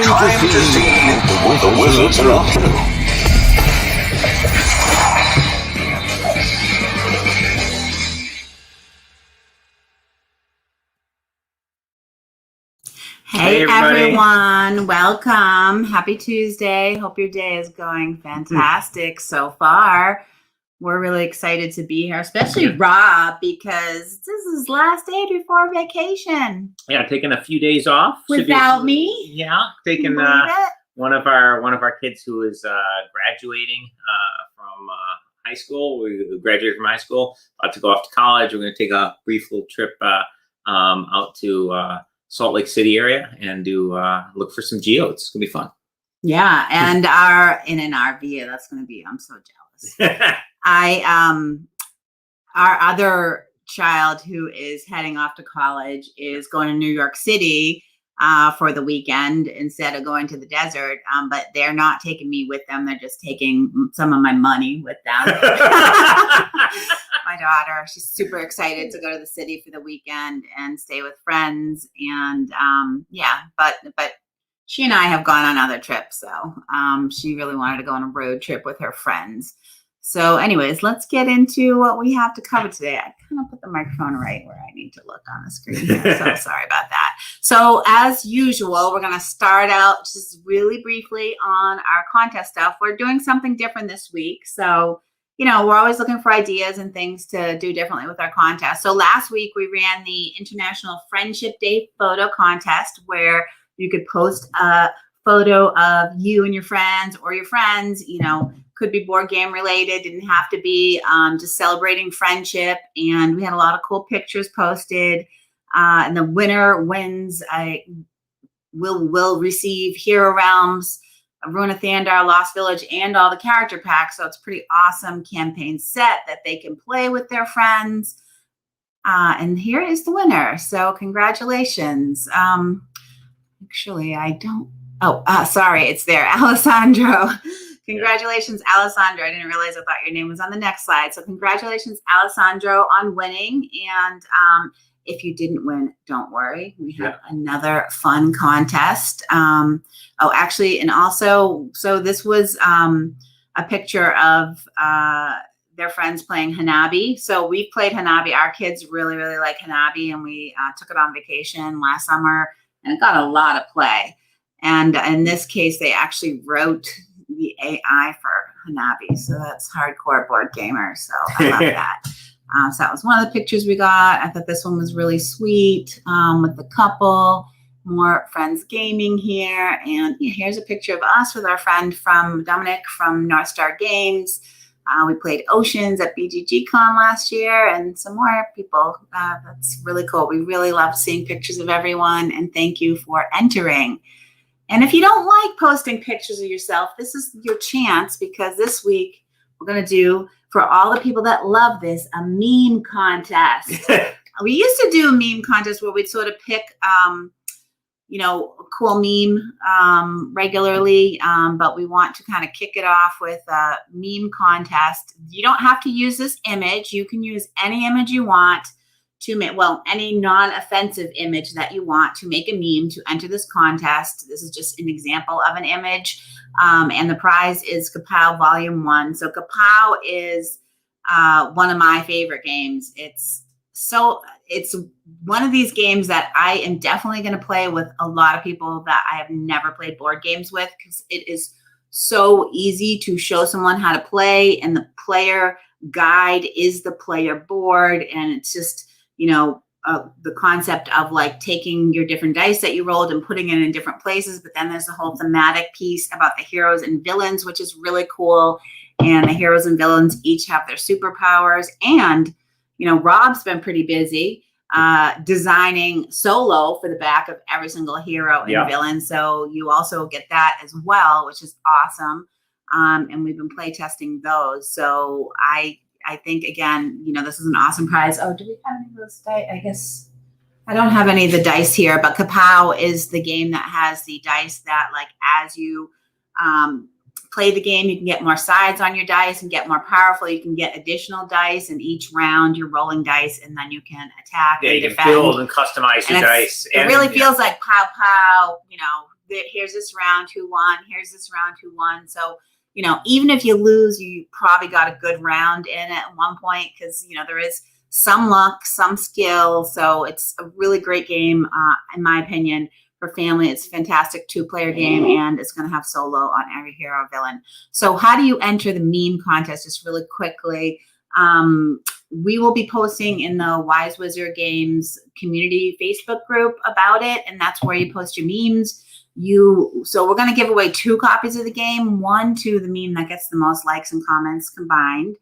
Time to see the wizards are up to. Hey everyone, welcome. Happy Tuesday. Hope your day is going fantastic so far. We're really excited to be here, especially Rob, because this is his last day before vacation. Yeah, taking a few days off without me. Yeah, taking one of our kids who is graduating from high school. We graduated from high school, about to go off to college. We're going to take a brief little trip out to Salt Lake City area and do look for some geodes. It's gonna be fun. Yeah, and in an RV. That's gonna be. I'm so jealous. Our other child who is heading off to college is going to New York City for the weekend instead of going to the desert. But they're not taking me with them. They're just taking some of my money with them. My daughter, she's super excited to go to the city for the weekend and stay with friends. And but she and I have gone on other trips. So she really wanted to go on a road trip with her friends. So anyways, let's get into what we have to cover today. I kind of put the microphone right where I need to look on the screen here. So sorry about that. So as usual, we're going to start out just really briefly on our contest stuff. We're doing something different this week. So we're always looking for ideas and things to do differently with our contest. So last week we ran the International Friendship Day photo contest where you could post a photo of you and your friends or your friends, could be board game related, didn't have to be, just celebrating friendship. And we had a lot of cool pictures posted. And the winner wins. Will receive Hero Realms, Runa Thandar, Lost Village, and all the character packs. So it's a pretty awesome campaign set that they can play with their friends. And here is the winner. So congratulations. Actually, I don't. Oh, sorry. It's there. Alessandro. Congratulations, Alessandro. I didn't realize. I thought your name was on the next slide. So congratulations, Alessandro, on winning. And if you didn't win, don't worry. We have another fun contest. Actually, and also, so this was a picture of their friends playing Hanabi. So we played Hanabi. Our kids really, really like Hanabi, and we took it on vacation last summer, and it got a lot of play. And in this case, they actually wrote the AI for Hanabi. So that's hardcore board gamers. So I love that. So that was one of the pictures we got. I thought this one was really sweet with the couple, more friends gaming here. And here's a picture of us with our friend from Dominic from North Star Games. We played Oceans at GenCon last year and some more people. That's really cool. We really love seeing pictures of everyone. And thank you for entering. And if you don't like posting pictures of yourself, this is your chance, because this week we're going to do, for all the people that love this, a meme contest. We used to do a meme contest where we'd sort of pick, a cool meme regularly, but we want to kind of kick it off with a meme contest. You don't have to use this image. You can use any image you want to make, any non-offensive image that you want to make a meme to enter this contest. This is just an example of an image. And the prize is Kapow Volume 1. So Kapow is one of my favorite games. It's one of these games that I am definitely going to play with a lot of people that I have never played board games with, because it is so easy to show someone how to play, and the player guide is the player board. And it's just, the concept of like taking your different dice that you rolled and putting it in different places. But then there's a whole thematic piece about the heroes and villains, which is really cool. And the heroes and villains each have their superpowers. And, Rob's been pretty busy designing solo for the back of every single hero and villain. So you also get that as well, which is awesome. And we've been play testing those. So I think, again, this is an awesome prize. Oh, do we have any of those dice? I guess I don't have any of the dice here, but Kapow is the game that has the dice that, like, as you play the game, you can get more sides on your dice and get more powerful. You can get additional dice, and each round you're rolling dice, and then you can attack. Yeah, you can build and customize your dice. It really feels like Pow Pow, here's this round who won, here's this round who won. So, you know, even if you lose, you probably got a good round in at one point, because, you know, there is some luck, some skill. So it's a really great game, in my opinion. For family, it's a fantastic 2-player game, and it's going to have solo on every hero villain. So how do you enter the meme contest? Just really quickly, we will be posting in the Wise Wizard Games community Facebook group about it, and that's where you post your memes. So we're going to give away 2 copies of the game, one to the meme that gets the most likes and comments combined,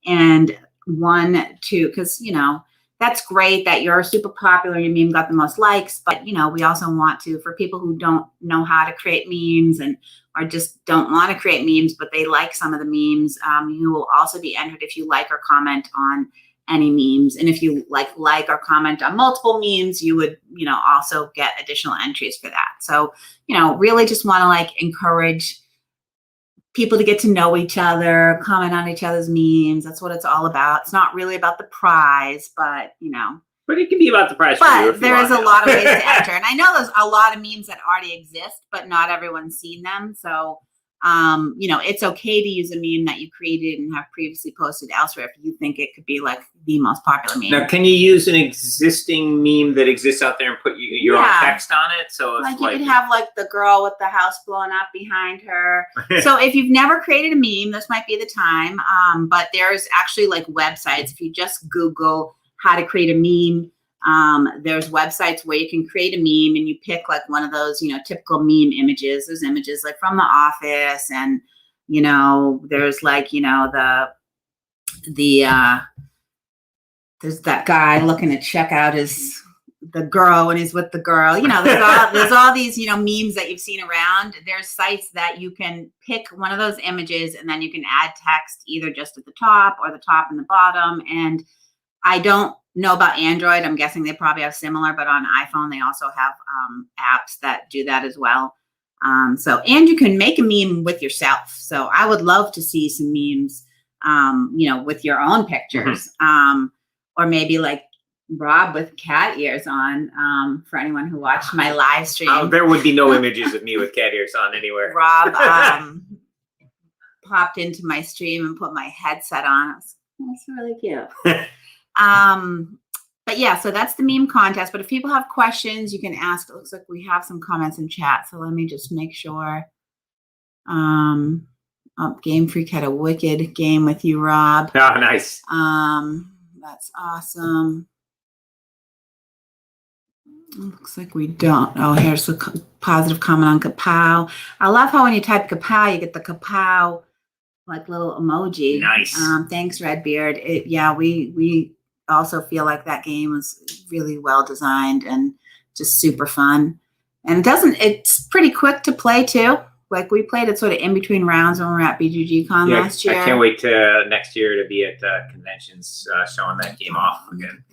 and one to, because, you know, that's great that you're super popular, your meme got the most likes, but, you know, we also want to, for people who don't know how to create memes and or just don't want to create memes, but they like some of the memes, you will also be entered if you like or comment on any memes. And if you like or comment on multiple memes, you would, you know, also get additional entries for that. So, you know, really just want to like encourage people to get to know each other, comment on each other's memes. That's what it's all about. It's not really about the prize, but, you know. But it can be about the prize for you. But there is a lot of ways to enter. And I know there's a lot of memes that already exist, but not everyone's seen them. So, you know, it's okay to use a meme that you created and have previously posted elsewhere if you think it could be like the most popular meme. Now, can you use an existing meme that exists out there and put your own text on it? So like you could have like the girl with the house blowing up behind her. So if you've never created a meme, this might be the time. But there's actually like websites. If you just Google how to create a meme, there's websites where you can create a meme and you pick like one of those, you know, typical meme images. There's images like from The Office, and, you know, there's like, you know, there's that guy looking to check out the girl when he's with the girl. You know, there's all these, you know, memes that you've seen around. There's sites that you can pick one of those images and then you can add text either just at the top or the top and the bottom. And I don't know about Android. I'm guessing they probably have similar, but on iPhone, they also have apps that do that as well. And you can make a meme with yourself. So I would love to see some memes, you know, with your own pictures, or maybe like Rob with cat ears on, for anyone who watched my live stream. There would be no images of me with cat ears on anywhere. Rob popped into my stream and put my headset on. That's really cute. But yeah, so that's the meme contest. But if people have questions, you can ask. It looks like we have some comments in chat. So let me just make sure. Game Freak had a wicked game with you, Rob. Oh, nice. That's awesome. Looks like we don't. Oh, here's a positive comment on Kapow. I love how when you type Kapow, you get the Kapow like little emoji. Nice. Thanks, Redbeard. Yeah, we also feel like that game was really well designed and just super fun. And it's pretty quick to play too. Like we played it sort of in between rounds when we were at BGG-Con last year. I can't wait to next year to be at conventions showing that game off again.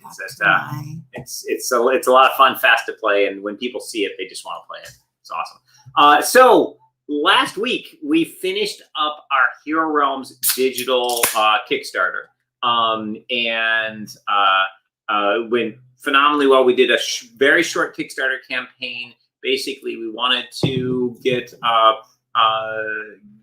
It's a lot of fun, fast to play, and when people see it, they just want to play it. It's awesome. So last week we finished up our Hero Realms digital Kickstarter, and went phenomenally well. We did a very short Kickstarter campaign. Basically, we wanted to get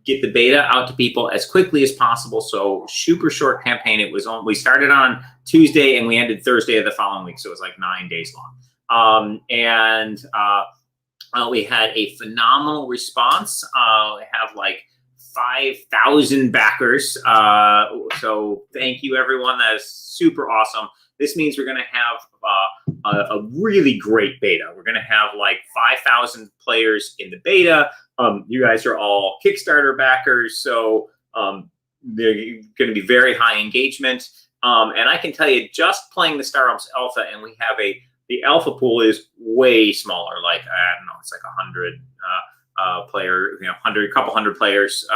the beta out to people as quickly as possible. So super short campaign. We started on Tuesday and we ended Thursday of the following week. So it was like 9 days long. We had a phenomenal response. We have like 5,000 backers. So thank you, everyone. That is super awesome. This means we're going to have a really great beta. We're going to have like 5,000 players in the beta. You guys are all Kickstarter backers, so they're going to be very high engagement. And I can tell you, just playing the Star Realms Alpha, and we have the Alpha pool is way smaller. Like I don't know, it's like 100 player, couple hundred players,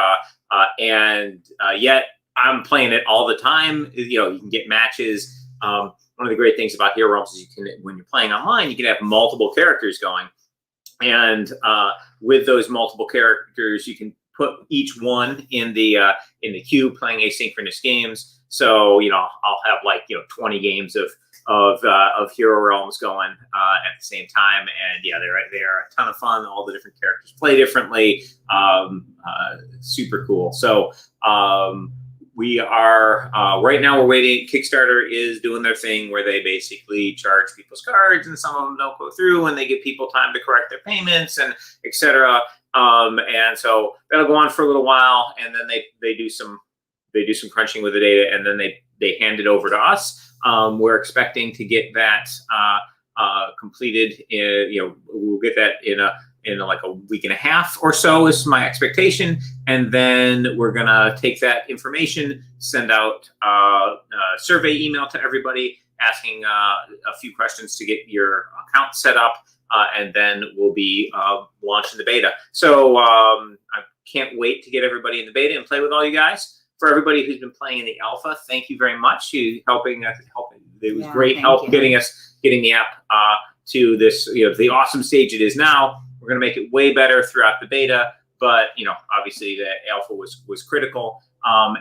and yet I'm playing it all the time. You can get matches. One of the great things about Hero Realms is when you're playing online, you can have multiple characters going, and with those multiple characters, you can put each one in the queue playing asynchronous games. So I'll have like 20 games of Hero Realms going at the same time. And yeah, they're a ton of fun. All the different characters play differently. Super cool. So we are right now we're waiting. Kickstarter is doing their thing where they basically charge people's cards, and some of them don't go through, and they give people time to correct their payments and etc. And so that'll go on for a little while, and then they do some crunching with the data, and then they hand it over to us. We're expecting to get that completed. We'll get that in like a week and a half or so is my expectation, and then we're gonna take that information, send out a survey email to everybody asking a few questions to get your account set up, and then we'll be launching the beta. So I can't wait to get everybody in the beta and play with all you guys. For everybody who's been playing in the alpha, thank you very much. You helping. It was great help getting the app to this, the awesome stage it is now. We're going to make it way better throughout the beta, but obviously the alpha was critical.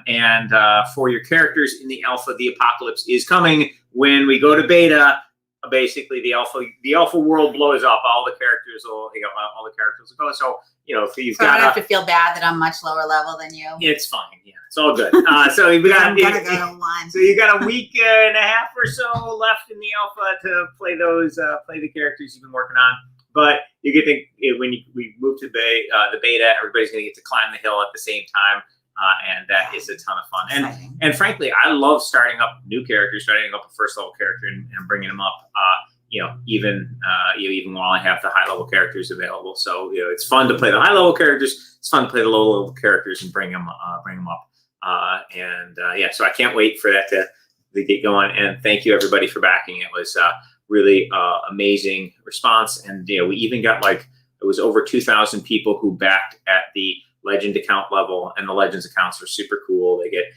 And for your characters in the alpha, the apocalypse is coming. When we go to beta, basically the alpha world blows up. All the characters will go. So if you've got, I don't have to feel bad that I'm much lower level than you. It's fine. Yeah, it's all good. So we got I'm gonna go to one. So you got a week and a half or so left in the alpha to play the characters you've been working on. But you get to we move to the beta, everybody's going to get to climb the hill at the same time, and that is a ton of fun. And frankly, I love starting up new characters, starting up a first level character and bringing them up. Even while I have the high level characters available. So it's fun to play the high level characters. It's fun to play the low level characters and bring them up. So I can't wait for that to get going. And thank you everybody for backing. It was really amazing response. And we even got it was over 2,000 people who backed at the Legend account level, and the Legends accounts are super cool. They get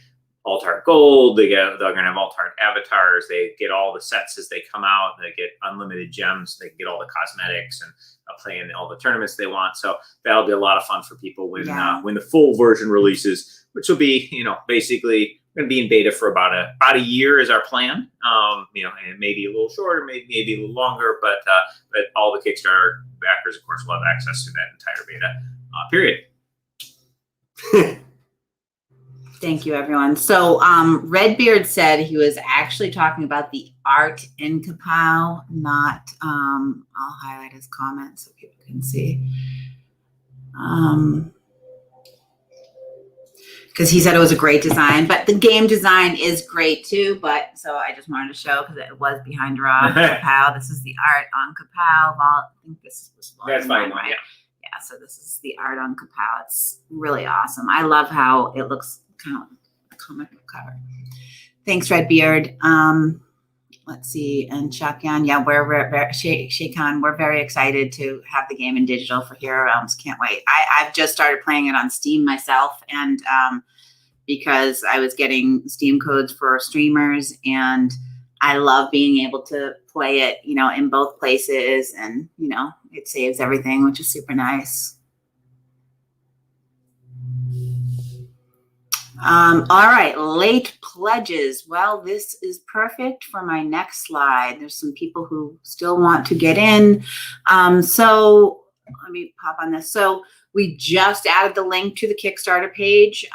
Alt-Art Gold, they're gonna have Alt-Art avatars, they get all the sets as they come out, they get unlimited gems, they get all the cosmetics and play in all the tournaments they want. So that'll be a lot of fun for people when the full version releases, which will be, basically gonna be in beta for about a year is our plan. And maybe a little shorter, maybe a little longer, but all the Kickstarter backers, of course, will have access to that entire beta period. Thank you, everyone. So Redbeard said he was actually talking about the art in Kapow, not, I'll highlight his comment so people can see. Because he said it was a great design, but the game design is great too. But so I just wanted to show, because it was behind Rob Kapow. This is the art on Kapow. I think this was that's fine, right? Yeah. Yeah, so this is the art on Kapow. It's really awesome. I love how it looks kind of a comic book cover. Thanks, Redbeard. Let's see, and Shakyan, Shakan, we're very excited to have the game in digital for Hero Realms. Can't wait. I've just started playing it on Steam myself, and because I was getting Steam codes for streamers, and I love being able to play it, in both places, and it saves everything, which is super nice. All right, late pledges. Well, this is perfect for my next slide. There's some people who still want to get in. So let me pop on this. So we just added the link to the Kickstarter page.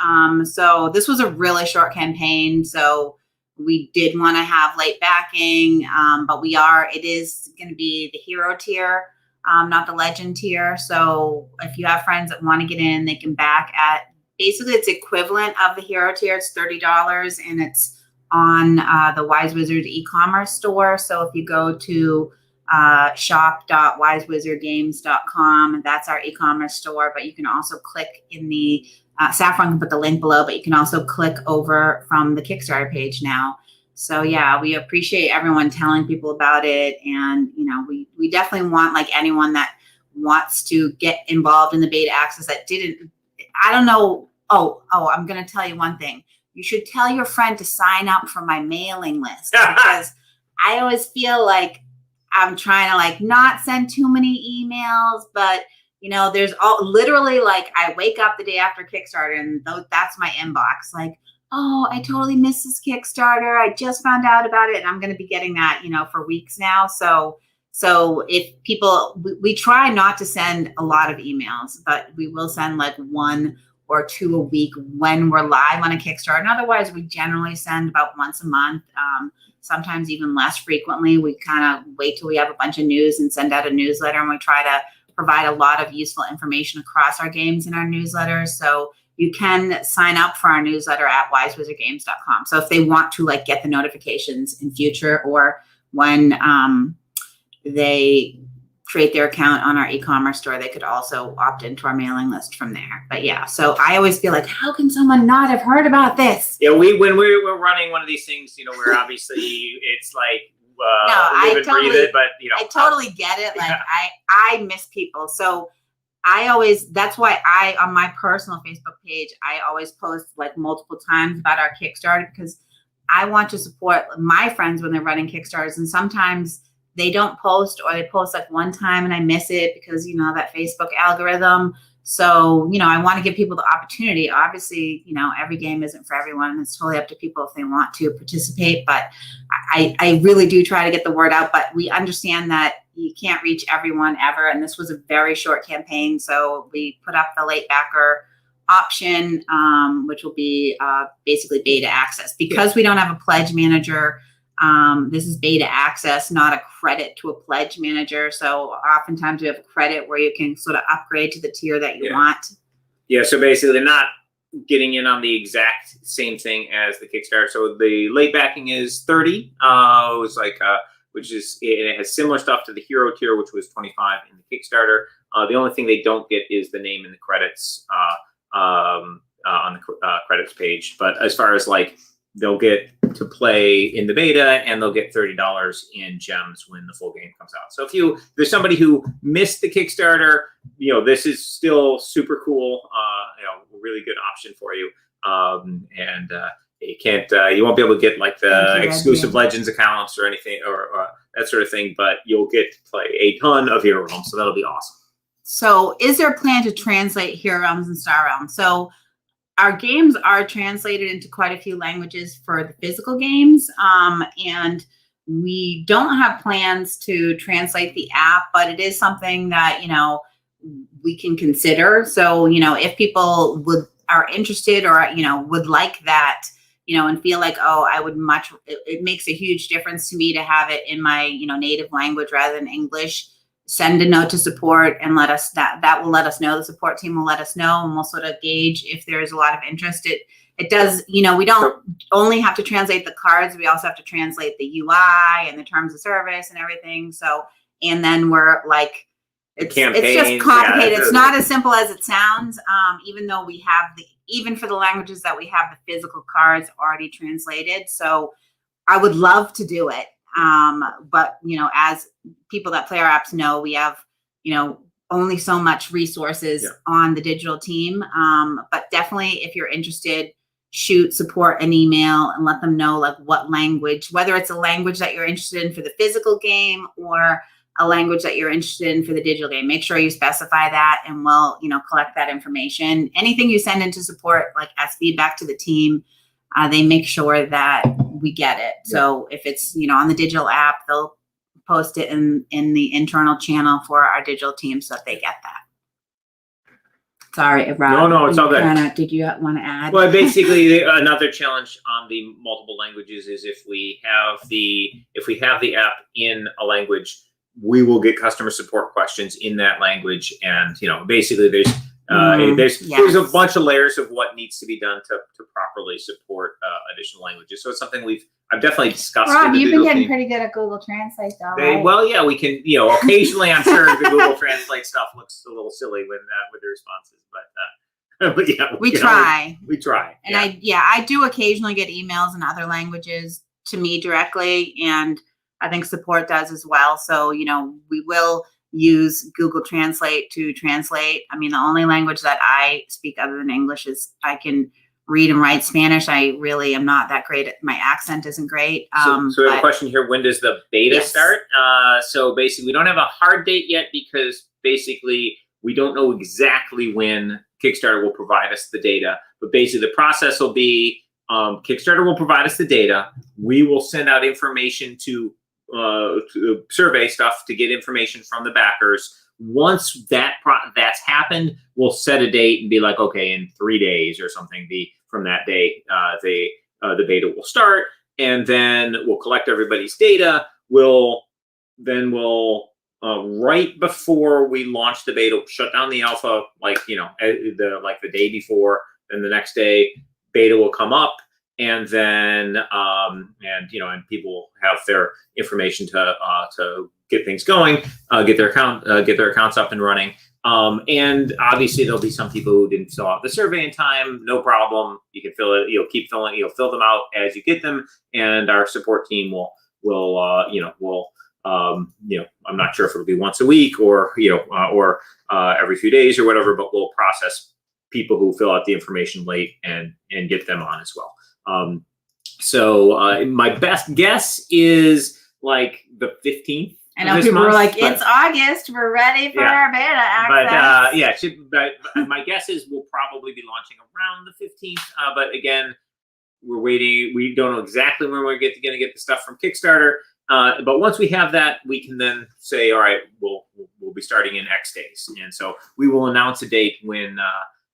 So this was a really short campaign. So we did want to have late backing, but it is going to be the hero tier, not the legend tier. So if you have friends that want to get in, they can back at, basically it's equivalent of the hero tier. It's $30, and it's on the Wise Wizard e-commerce store. So if you go to shop.wisewizardgames.com, that's our e-commerce store, but you can also click in the Saffron can put the link below, but you can also click over from the Kickstarter page now. So yeah, we appreciate everyone telling people about it. And, we definitely want, like, anyone that wants to get involved in the beta access that didn't, I don't know. Oh, I'm going to tell you one thing. You should tell your friend to sign up for my mailing list, because I always feel like I'm trying to not send too many emails, but there's literally I wake up the day after Kickstarter and that's my inbox. oh, I totally missed this Kickstarter. I just found out about it. And I'm going to be getting that, for weeks now. So if people, we try not to send a lot of emails, but we will send like 1 or 2 a week when we're live on a Kickstarter. And otherwise, we generally send about once a month, sometimes even less frequently. We kind of wait till we have a bunch of news and send out a newsletter, and we try to provide a lot of useful information across our games in our newsletters. So you can sign up for our newsletter at wisewizardgames.com. So if they want to like get the notifications in future, or when they create their account on our e-commerce store, they could also opt into our mailing list from there. But yeah, so I always feel like, how can someone not have heard about this? Yeah, when we're running one of these things, we're obviously, it's like, live and breathe it, but I totally get it. Like I miss people. So that's why on my personal Facebook page, I always post like multiple times about our Kickstarter, because I want to support my friends when they're running Kickstarters. And sometimes they don't post, or they post like one time and I miss it because, that Facebook algorithm. So, I want to give people the opportunity. Obviously, every game isn't for everyone, and it's totally up to people if they want to participate. But I really do try to get the word out. But we understand that you can't reach everyone ever. And this was a very short campaign. So we put up the late backer option, which will be basically beta access. Because we don't have a pledge manager, this is beta access, not a credit to a pledge manager. So oftentimes we have a credit where you can sort of upgrade to the tier that you want. Yeah, so basically they're not getting in on the exact same thing as the Kickstarter. So the late backing is 30. It was like, it has similar stuff to the hero tier, which was 25 in the Kickstarter. The only thing they don't get is the name in the credits on the credits page. But as far as like, they'll get to play in the beta, and they'll get $30 in gems when the full game comes out. So if there's somebody who missed the Kickstarter, this is still super cool, really good option for you. You won't be able to get like the exclusive Legends accounts or anything, or that sort of thing, but you'll get to play a ton of Hero Realms, so that'll be awesome. So is there a plan to translate Hero Realms and Star Realms? So our games are translated into quite a few languages for the physical games, and we don't have plans to translate the app, but it is something that, we can consider. So, if people are interested, or, would like that, and feel like, oh, it makes a huge difference to me to have it in my, native language rather than English, send a note to support and let us, that will let us know. The support team will let us know, and we'll sort of gauge if there's a lot of interest. It does, we don't only have to translate the cards. We also have to translate the UI and the terms of service and everything. So, and then we're like, it's just complicated. Yeah, it's not as simple as it sounds. Even though we have even for the languages that we have the physical cards already translated. So I would love to do it. But, as people that play our apps know, we have, only so much resources on the digital team. But definitely, if you're interested, shoot support an email and let them know like what language, whether it's a language that you're interested in for the physical game or a language that you're interested in for the digital game. Make sure you specify that, and we'll, collect that information. Anything you send into support, like as feedback to the team, they make sure that we get it. So if it's, on the digital app, they'll post it in the internal channel for our digital team so that they get that. Sorry, Rob. No, it's all good. Did you want to add? Well, basically, another challenge on the multiple languages is if we have the app in a language, we will get customer support questions in that language, and basically there's a bunch of layers of what needs to be done to properly support additional languages. So it's something I've definitely discussed. Rob, you've been getting pretty good at Google Translate, though. Right? Well, yeah, we can. Occasionally, I'm sure the Google Translate stuff looks a little silly with the responses, but yeah, we try. We try. And I do occasionally get emails in other languages to me directly, and I think support does as well. So we will use Google Translate to translate. I mean, the only language that I speak other than English is I can read and write Spanish. I really am not that great. My accent isn't great. So we have a question here. When does the beta start? So basically, we don't have a hard date yet because basically we don't know exactly when Kickstarter will provide us the data. But basically, the process will be Kickstarter will provide us the data. We will send out information to survey stuff to get information from the backers. Once that's happened, we'll set a date and be like, okay, in 3 days or something, from that day, the beta will start, and then we'll collect everybody's data. We'll right before we launch the beta, shut down the alpha, the day before. Then the next day, beta will come up, and then and people have their information to get things going, get their accounts up and running. And obviously there'll be some people who didn't fill out the survey in time. No problem. You can fill it. Keep filling. Fill them out as you get them, and our support team will I'm not sure if it'll be once a week or every few days or whatever, but we'll process people who fill out the information late and get them on as well. So my best guess is like the 15th. I know people were like, it's August, we're ready for our beta access. But my guess is we'll probably be launching around the 15th. But again, we're waiting. We don't know exactly when we're going to get the stuff from Kickstarter. But once we have that, we can then say, all right, we'll be starting in X days. And so we will announce a date when,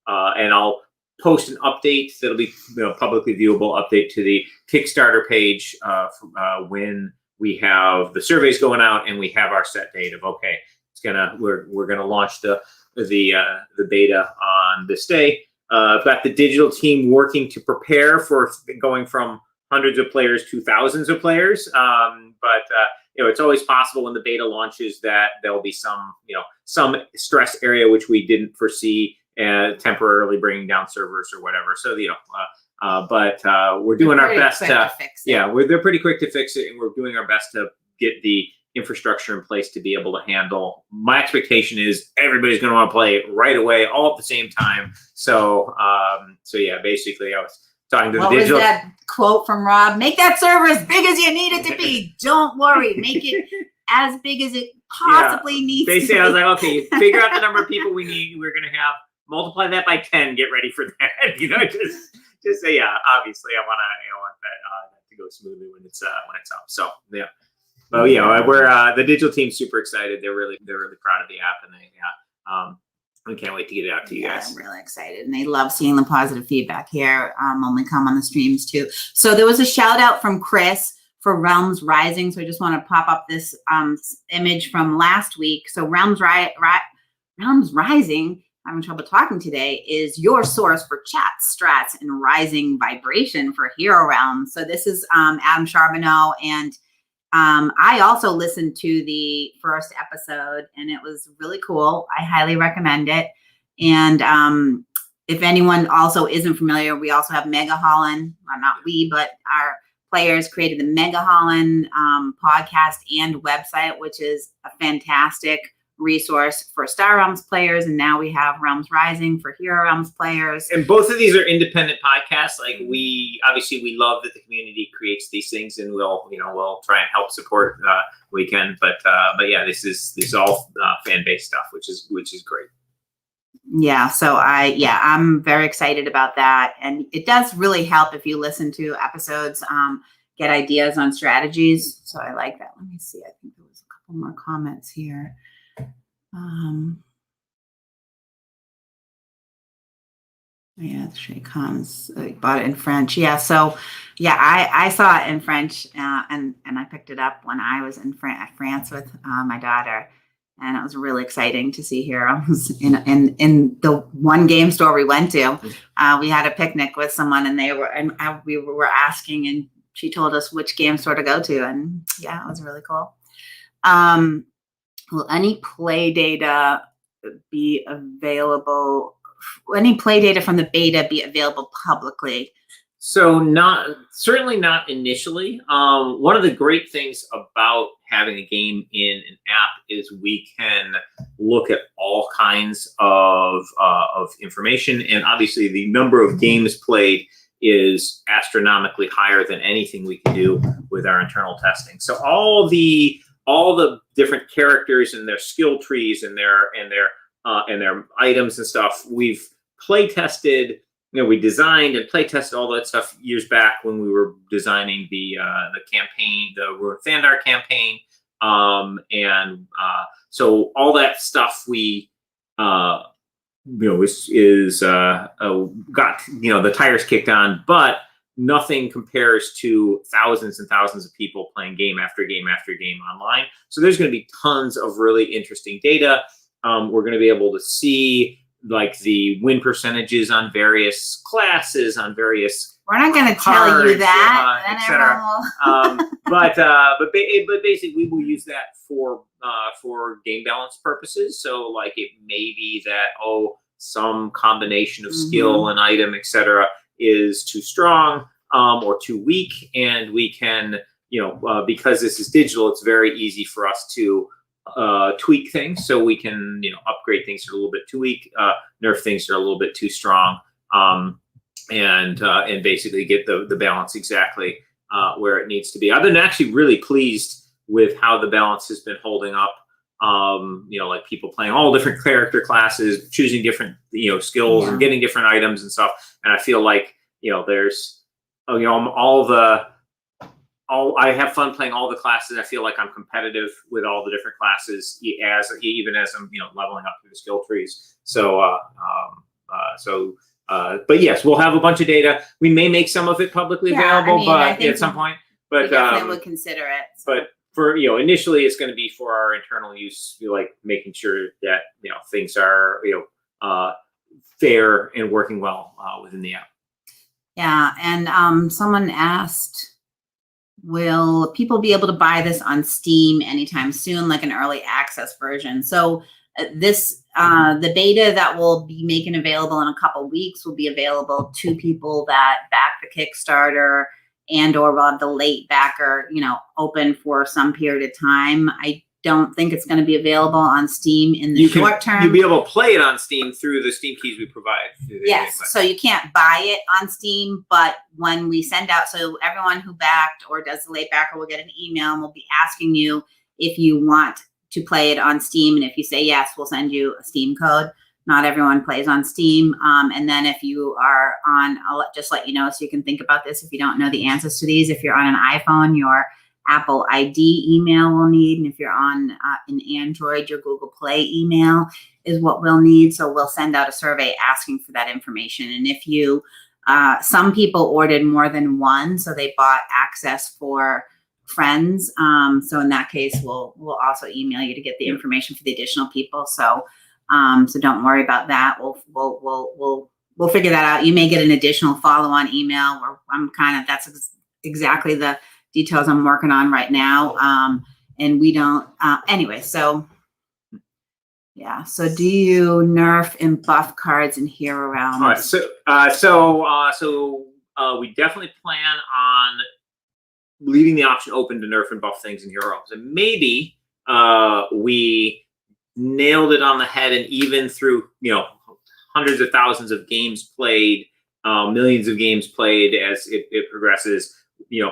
and I'll post an update that'll be publicly viewable update to the Kickstarter page when we have the surveys going out and we have our set date of, okay, we're gonna launch the beta on this day. I've got the digital team working to prepare for going from hundreds of players to thousands of players. But it's always possible when the beta launches that there'll be some stress area which we didn't foresee, temporarily bringing down servers or whatever. So but we're doing our best to fix it. They're pretty quick to fix it, and we're doing our best to get the infrastructure in place to be able to handle. My expectation is everybody's going to want to play it right away, all at the same time. So basically, I was talking to the digital. What was that quote from Rob? Make that server as big as you need it to be. Don't worry, make it as big as it possibly needs. Basically, to be. I was like, okay, figure out the number of people we need. We're going to have multiply that by 10. Get ready for that. Just say, obviously I want that to go smoothly when it's up. So but we're the digital team's super excited. They're really proud of the app, and we can't wait to get it out to you guys. I'm really excited, and they love seeing the positive feedback here when we come on the streams too. So there was a shout out from Chris for Realms Rising. So I just want to pop up this image from last week. So Realms Rising, I'm having trouble talking today, is your source for chat, strats, and rising vibration for Hero Realms. So this is Adam Charbonneau, and I also listened to the first episode, and it was really cool. I highly recommend it. And if anyone also isn't familiar, we also have Mega Holland. Well, not we, but our players created the Mega Holland podcast and website, which is a fantastic resource for Star Realms players, and now we have Realms Rising for Hero Realms players. And both of these are independent podcasts. Like we love that the community creates these things, and we'll try and help support we can. But this is all fan based stuff, which is great. Yeah, so I'm very excited about that, and it does really help if you listen to episodes, get ideas on strategies. So I like that. Let me see. I think there was a couple more comments here. Shay comes. Bought it in French. I saw it in French, and I picked it up when I was in France with my daughter, and it was really exciting to see Heroes in the one game store we went to. We had a picnic with someone, and we were asking, and she told us which game store to go to, and it was really cool. Will any play data be available? Any play data from the beta be available publicly? So certainly not initially. One of the great things about having a game in an app is we can look at all kinds of information, and obviously the number of games played is astronomically higher than anything we can do with our internal testing. So all the different characters and their skill trees and their items and stuff, we've play tested we designed and play tested all that stuff years back when we were designing the campaign, the Ruin Thandar campaign, and so all that stuff we got the tires kicked on, but nothing compares to thousands and thousands of people playing game after game after game online. So there's going to be tons of really interesting data. We're going to be able to see like the win percentages on various classes, on various. We're not going to tell you that, etc. But basically, we will use that for game balance purposes. So like it may be that some combination of skill and item, etc., is too strong or too weak, and we can because this is digital, it's very easy for us to tweak things, so we can upgrade things that are a little bit too weak, nerf things that are a little bit too strong, and basically get the balance exactly where it needs to be. I've been actually really pleased with how the balance has been holding up. Like people playing all different character classes, choosing different skills and getting different items and stuff. And I feel like there's I have fun playing all the classes. I feel like I'm competitive with all the different classes, even as I'm leveling up through the skill trees. But yes, we'll have a bunch of data. We may make some of it publicly available, but at some point. But we definitely would consider it. So. But for initially, it's going to be for our internal use, like making sure that things are fair and working well within the app. Yeah, and someone asked, will people be able to buy this on Steam anytime soon, like an early access version? So this the beta that we'll be making available in a couple weeks will be available to people that back the Kickstarter, and or we'll have the late backer open for some period of time. I don't think it's going to be available on Steam in the short term. You'll be able to play it on Steam through the Steam keys we provide. Yes, so you can't buy it on Steam, but when we send out, so everyone who backed or does the late backer will get an email, and we'll be asking you if you want to play it on Steam. And if you say yes, we'll send you a Steam code. Not everyone plays on Steam. And then if you are on, I'll just let you know so you can think about this if you don't know the answers to these. If you're on an iPhone, your Apple ID email we'll need. And if you're on an Android, your Google Play email is what we'll need. So we'll send out a survey asking for that information. And if you, some people ordered more than one, so they bought access for friends. So in that case, we'll also email you to get the information for the additional people. So don't worry about that. We'll figure that out. You may get an additional follow-on email where that's exactly the details I'm working on right now. And we don't, anyway, so yeah. So do you nerf and buff cards in hero realms? All right. So we definitely plan on leaving the option open to nerf and buff things in hero realms. And maybe we nailed it on the head, and even through, hundreds of thousands of games played, millions of games played as it progresses,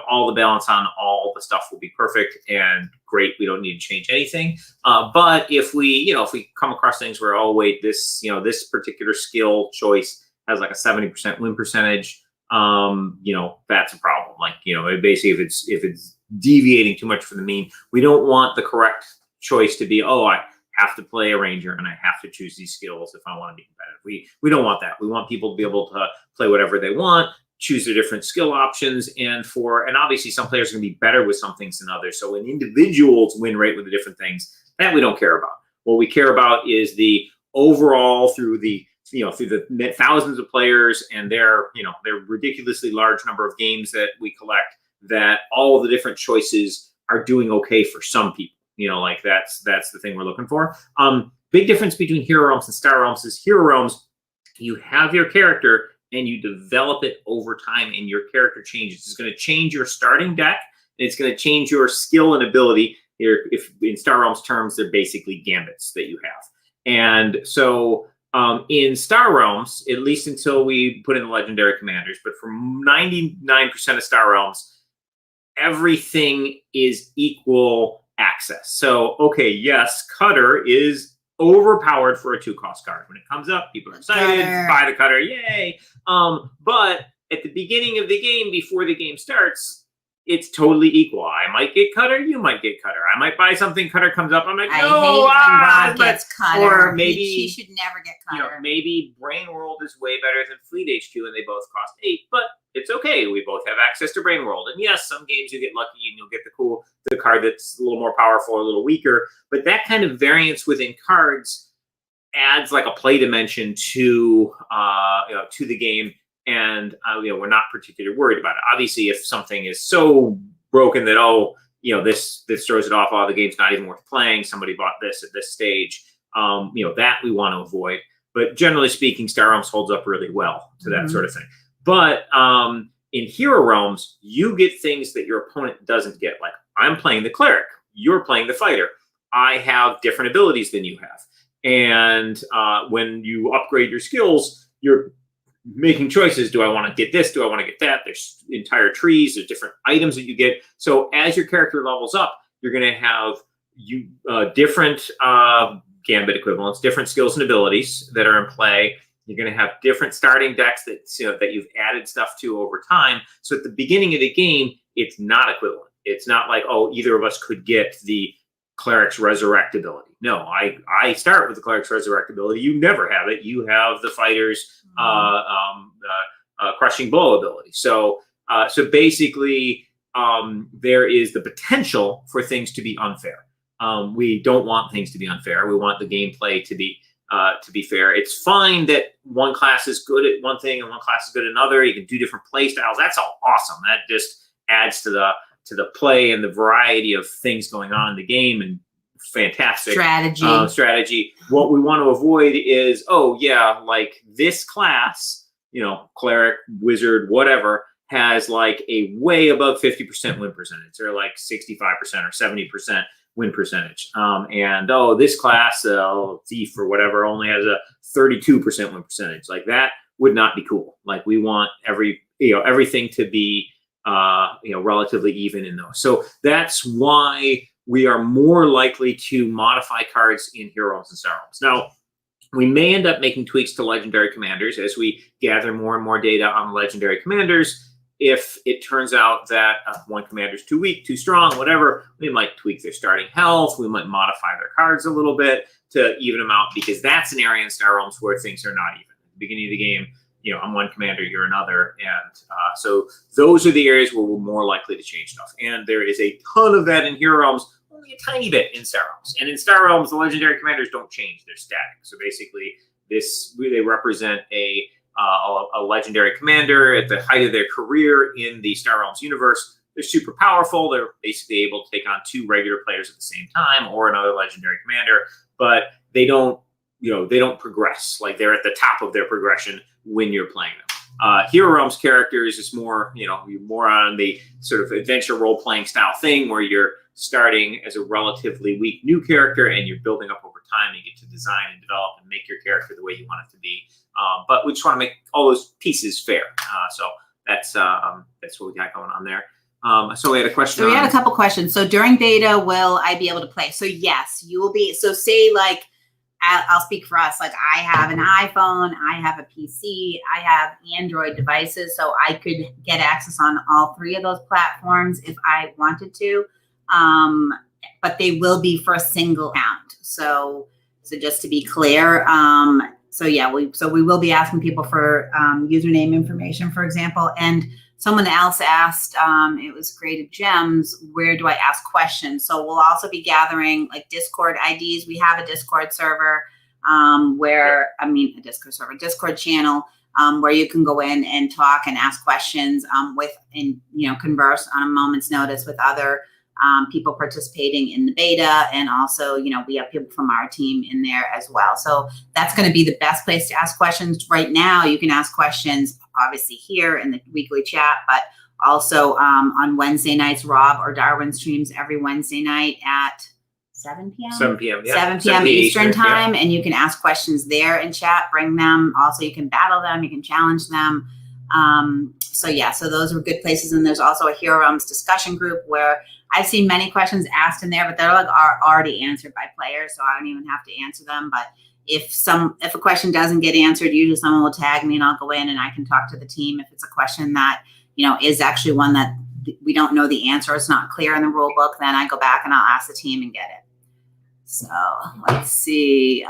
all the balance on all the stuff will be perfect and great. We don't need to change anything. But if we come across things where, oh wait, this particular skill choice has like a 70% win percentage, that's a problem. Like, basically if it's deviating too much from the mean, we don't want the correct choice to be, I have to play a ranger and I have to choose these skills if I want to be competitive. We don't want that. We want people to be able to play whatever they want, choose their different skill options, and obviously some players are going to be better with some things than others. So an individual's win rate with the different things, that we don't care about. What we care about is the overall through the thousands of players and their ridiculously large number of games that we collect, that all of the different choices are doing okay for some people. That's the thing we're looking for. Big difference between hero realms and star realms is hero realms, you have your character and you develop it over time, and your character changes. It's going to change your starting deck, and it's going to change your skill and ability. If in Star Realms terms, they're basically gambits that you have. And so in Star Realms, at least until we put in the legendary commanders, but for 99% of Star Realms, everything is equal access. So, okay, yes, Cutter is overpowered for a 2-cost card. When it comes up, people are excited, buy the cutter, yay. But at the beginning of the game, before the game starts, it's totally equal. I might get cutter, you might get cutter. I might buy something, cutter comes up, I'm like, no, I hate when Rob gets cutter. Or maybe she should never get cutter. You know, maybe Brain World is way better than Fleet HQ, and they both cost 8, but it's okay. We both have access to Brain World. And yes, some games you get lucky and you'll get the card that's a little more powerful or a little weaker. But that kind of variance within cards adds like a play dimension to to the game. And we're not particularly worried about it. Obviously, if something is so broken that this throws it off, the game's not even worth playing. Somebody bought this at this stage. That we want to avoid. But generally speaking, Star Realms holds up really well to that sort of thing. But in Hero Realms, you get things that your opponent doesn't get. Like, I'm playing the cleric, you're playing the fighter. I have different abilities than you have. And when you upgrade your skills, you're making choices. Do I want to get this? Do I want to get that? There's entire trees. There's different items that you get. So as your character levels up, you're going to have different Gambit equivalents, different skills and abilities that are in play. You're going to have different starting decks that you've added stuff to over time. So at the beginning of the game, it's not equivalent. It's not like, oh, either of us could get the Cleric's Resurrect ability. No, I start with the Cleric's Resurrect ability. You never have it. You have the fighter's Crushing Blow ability. So basically, there is the potential for things to be unfair. We don't want things to be unfair. We want the gameplay to be fair. It's fine that one class is good at one thing and one class is good at another. You can do different play styles. That's all awesome. That just adds to the play and the variety of things going on in the game, and fantastic strategy. What we want to avoid is, like this class, cleric, wizard, whatever, has like a way above 50% win percentage, or like 65% or 70% win percentage. This class, thief or whatever, only has a 32% win percentage. Like, that would not be cool. Like, we want everything to be relatively even in those. So that's why we are more likely to modify cards in Hero Realms and Star Realms. Now, we may end up making tweaks to Legendary Commanders as we gather more and more data on Legendary Commanders. If it turns out that one commander is too weak, too strong, whatever, we might tweak their starting health. We might modify their cards a little bit to even them out, because that's an area in Star Realms where things are not even. At the beginning of the game, I'm one commander, you're another. And so those are the areas where we're more likely to change stuff. And there is a ton of that in Hero Realms, only a tiny bit in Star Realms. And in Star Realms, the Legendary Commanders don't change. They're static. So basically, they represent a legendary commander at the height of their career in the Star Realms universe. They're super powerful. They're basically able to take on 2 regular players at the same time, or another legendary commander, but they don't progress. Like, they're at the top of their progression when you're playing them. Hero Realms characters is more, you're more on the sort of adventure role-playing style thing, where you're starting as a relatively weak new character and you're building up over time. You get to design and develop and make your character the way you want it to be. But we just want to make all those pieces fair. So that's what we got going on there. So we had a question. So we had a couple questions. So during beta, will I be able to play? So yes, you will be. So say, like, I'll speak for us. Like, I have an iPhone, I have a PC, I have Android devices, so I could get access on all 3 of those platforms if I wanted to. But they will be for a single account. So just to be clear, we will be asking people for username information, for example. And someone else asked, it was Creative Gems, where do I ask questions? So we'll also be gathering like Discord IDs. We have a Discord server Discord channel where you can go in and talk and ask questions converse on a moment's notice with other people participating in the beta. And also, we have people from our team in there as well. So that's going to be the best place to ask questions. Right now, you can ask questions, obviously, here in the weekly chat, but also on Wednesday nights. Rob or Darwin streams every Wednesday night at 7 p.m.? 7 p.m., yeah. 7 p.m. Eastern time, yeah. And you can ask questions there in chat, bring them. Also, you can battle them, you can challenge them. So yeah, so those were good places. And there's also a Hero Realms discussion group where I've seen many questions asked in there, but they're like are already answered by players, so I don't even have to answer them. But if a question doesn't get answered, usually someone will tag me and I'll go in and I can talk to the team. If it's a question that, is actually one that we don't know the answer, it's not clear in the rule book, then I go back and I'll ask the team and get it. So let's see.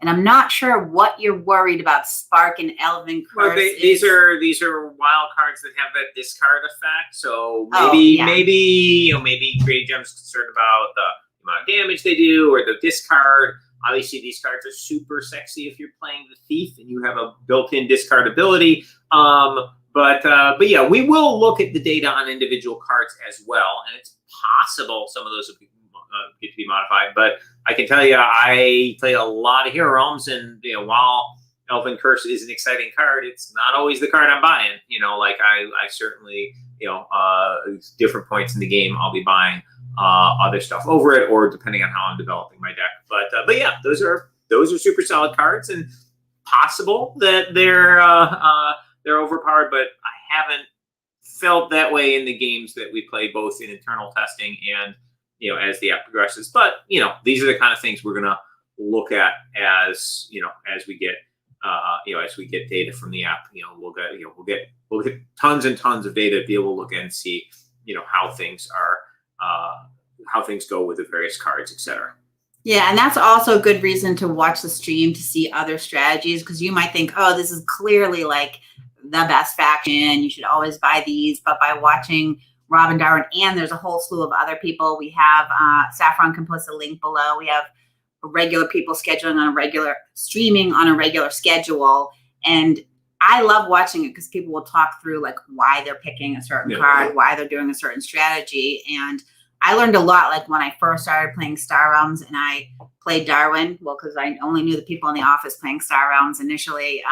And I'm not sure what you're worried about, Spark and Elven Curse. Well, these are wild cards that have that discard effect. So maybe Creative Gem's concerned about the amount of damage they do or the discard. Obviously, these cards are super sexy if you're playing the Thief and you have a built-in discard ability. But yeah, we will look at the data on individual cards as well, and it's possible some of those will get to be modified. But I can tell you, I play a lot of Hero Realms, and while Elven Curse is an exciting card, it's not always the card I'm buying. Like I certainly, different points in the game, I'll be buying other stuff over it, or depending on how I'm developing my deck. But yeah, those are super solid cards, and possible that they're overpowered, but I haven't felt that way in the games that we play, both in internal testing and as the app progresses. But these are the kind of things we're gonna look at as we get data from the app. We'll get tons and tons of data to be able to look at and see how things go with the various cards, etc. Yeah, and that's also a good reason to watch the stream to see other strategies, because you might think, oh, this is clearly like the best faction, you should always buy these. But by watching Rob and Darwin, and there's a whole slew of other people. We have Saffron can post a link below. We have regular people streaming on a regular schedule. And I love watching it because people will talk through like why they're picking a certain card, why they're doing a certain strategy. And I learned a lot, like when I first started playing Star Realms and I played Darwin, because I only knew the people in the office playing Star Realms initially.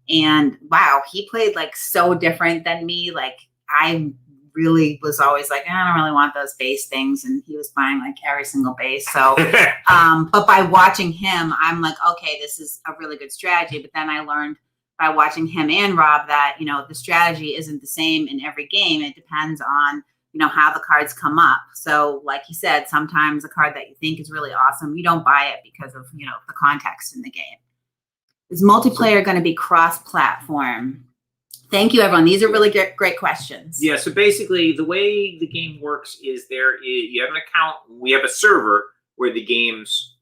And wow, he played like so different than me. Like I really was always like, I don't really want those base things. And he was buying like every single base. So, but by watching him, I'm like, okay, this is a really good strategy. But then I learned by watching him and Rob that, the strategy isn't the same in every game. It depends on, how the cards come up. So like you said, sometimes a card that you think is really awesome, you don't buy it because of, the context in the game. Is multiplayer going to be cross-platform? Thank you, everyone. These are really great questions. Yeah, so basically the way the game works is you have an account, we have a server where the games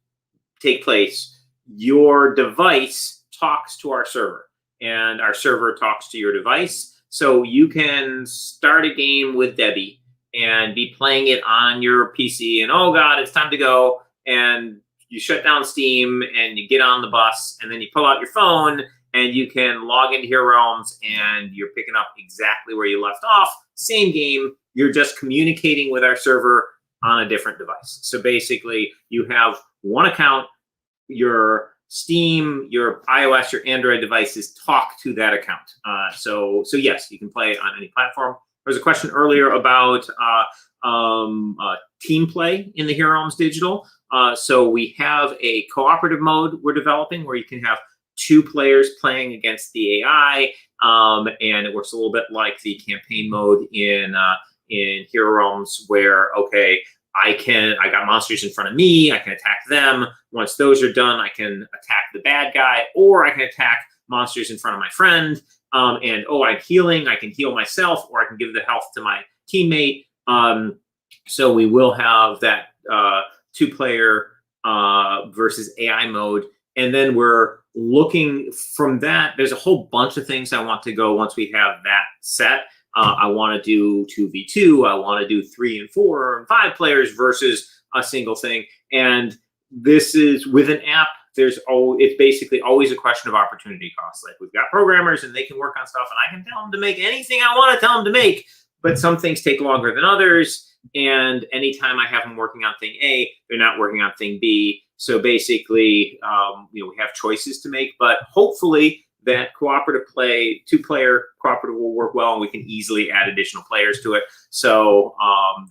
take place. Your device talks to our server, and our server talks to your device. So you can start a game with Debbie and be playing it on your PC, and oh God, it's time to go. And you shut down Steam and you get on the bus, and then you pull out your phone and you can log into Hero Realms and you're picking up exactly where you left off. Same game, you're just communicating with our server on a different device. So basically you have one account, your Steam, your iOS, your Android devices talk to that account. So yes, you can play it on any platform. There was a question earlier about team play in the Hero Realms Digital. So we have a cooperative mode we're developing where you can have 2 players playing against the AI, and it works a little bit like the campaign mode in Hero Realms, where I got monsters in front of me, I can attack them. Once those are done, I can attack the bad guy, or I can attack monsters in front of my friend. And I'm healing, I can heal myself, or I can give the health to my teammate. So we will have that 2-player versus AI mode. And then we're looking from that. There's a whole bunch of things I want to go once we have that set. I want to do 2v2. I want to do 3 and 4 and 5 players versus a single thing. And this is with an app. It's basically always a question of opportunity cost. Like, we've got programmers and they can work on stuff, and I can tell them to make anything I want to tell them to make. But some things take longer than others. And anytime I have them working on thing A, they're not working on thing B. So basically, we have choices to make, but hopefully that cooperative play, 2-player cooperative will work well, and we can easily add additional players to it. So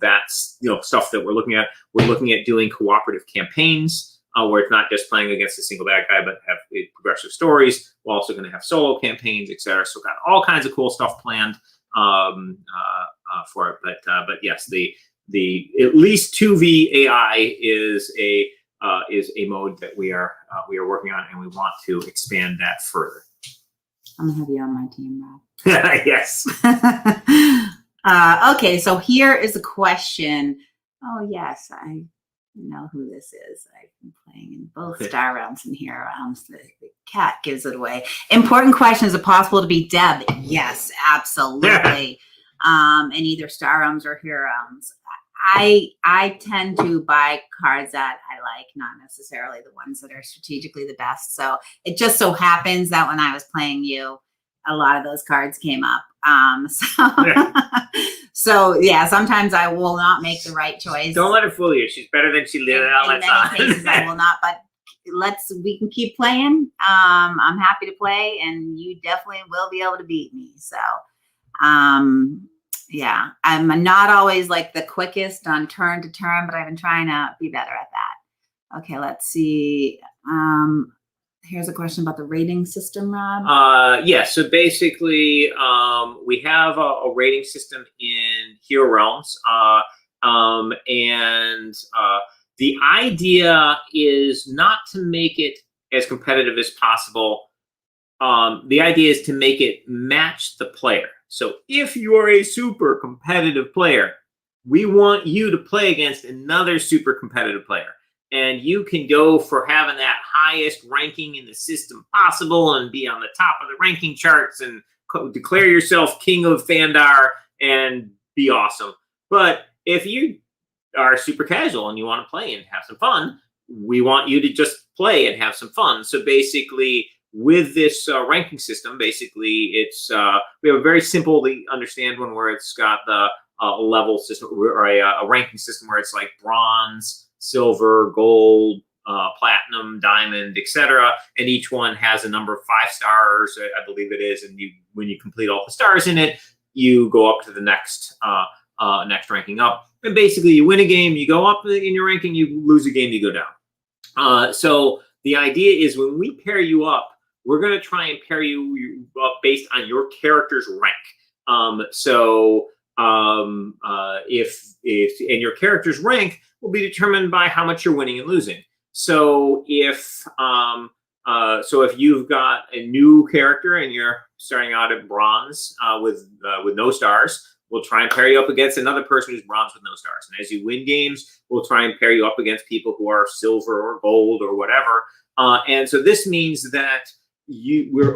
that's stuff that we're looking at. We're looking at doing cooperative campaigns. where it's not just playing against a single bad guy, but have progressive stories. We're also going to have solo campaigns, etc. So got all kinds of cool stuff planned for it. But yes, the at least 2v AI is a mode that we are working on, and we want to expand that further. I'm gonna have you on my team, Rob. Yes. Okay, so here is a question. Oh yes, I know who this is. I've been playing in both Star Realms and Hero Realms. The cat gives it away. Important question: is it possible to be Deb? Yes, absolutely. In either Star Realms or Hero Realms. I tend to buy cards that I like, not necessarily the ones that are strategically the best. So it just so happens that when I was playing you, a lot of those cards came up. So yeah, sometimes I will not make the right choice. Don't let her fool you. She's better than she lived out. In many cases, I will not. But we can keep playing. I'm happy to play, and you definitely will be able to beat me. So. Yeah, I'm not always like the quickest on turn to turn, but I've been trying to be better at that. Okay, let's see. Here's a question about the rating system, Rob. Yeah, so basically, we have a rating system in Hero Realms, and the idea is not to make it as competitive as possible. The idea is to make it match the player. So if you are a super competitive player, we want you to play against another super competitive player. And you can go for having that highest ranking in the system possible and be on the top of the ranking charts and declare yourself king of Thandar and be awesome. But if you are super casual and you want to play and have some fun, we want you to just play and have some fun. So basically, with this ranking system, basically, it's we have a very simple to understand one where it's got the level system or a ranking system where it's like bronze, silver, gold, platinum, diamond, etc. And each one has a number of 5 stars, I believe it is. And when you complete all the stars in it, you go up to the next ranking up. And basically, you win a game, you go up in your ranking. You lose a game, you go down. So the idea is when we pair you up, we're going to try and pair you up based on your character's rank. If your character's rank will be determined by how much you're winning and losing. So if you've got a new character and you're starting out at bronze with no stars, we'll try and pair you up against another person who's bronze with no stars. And as you win games, we'll try and pair you up against people who are silver or gold or whatever. And so this means that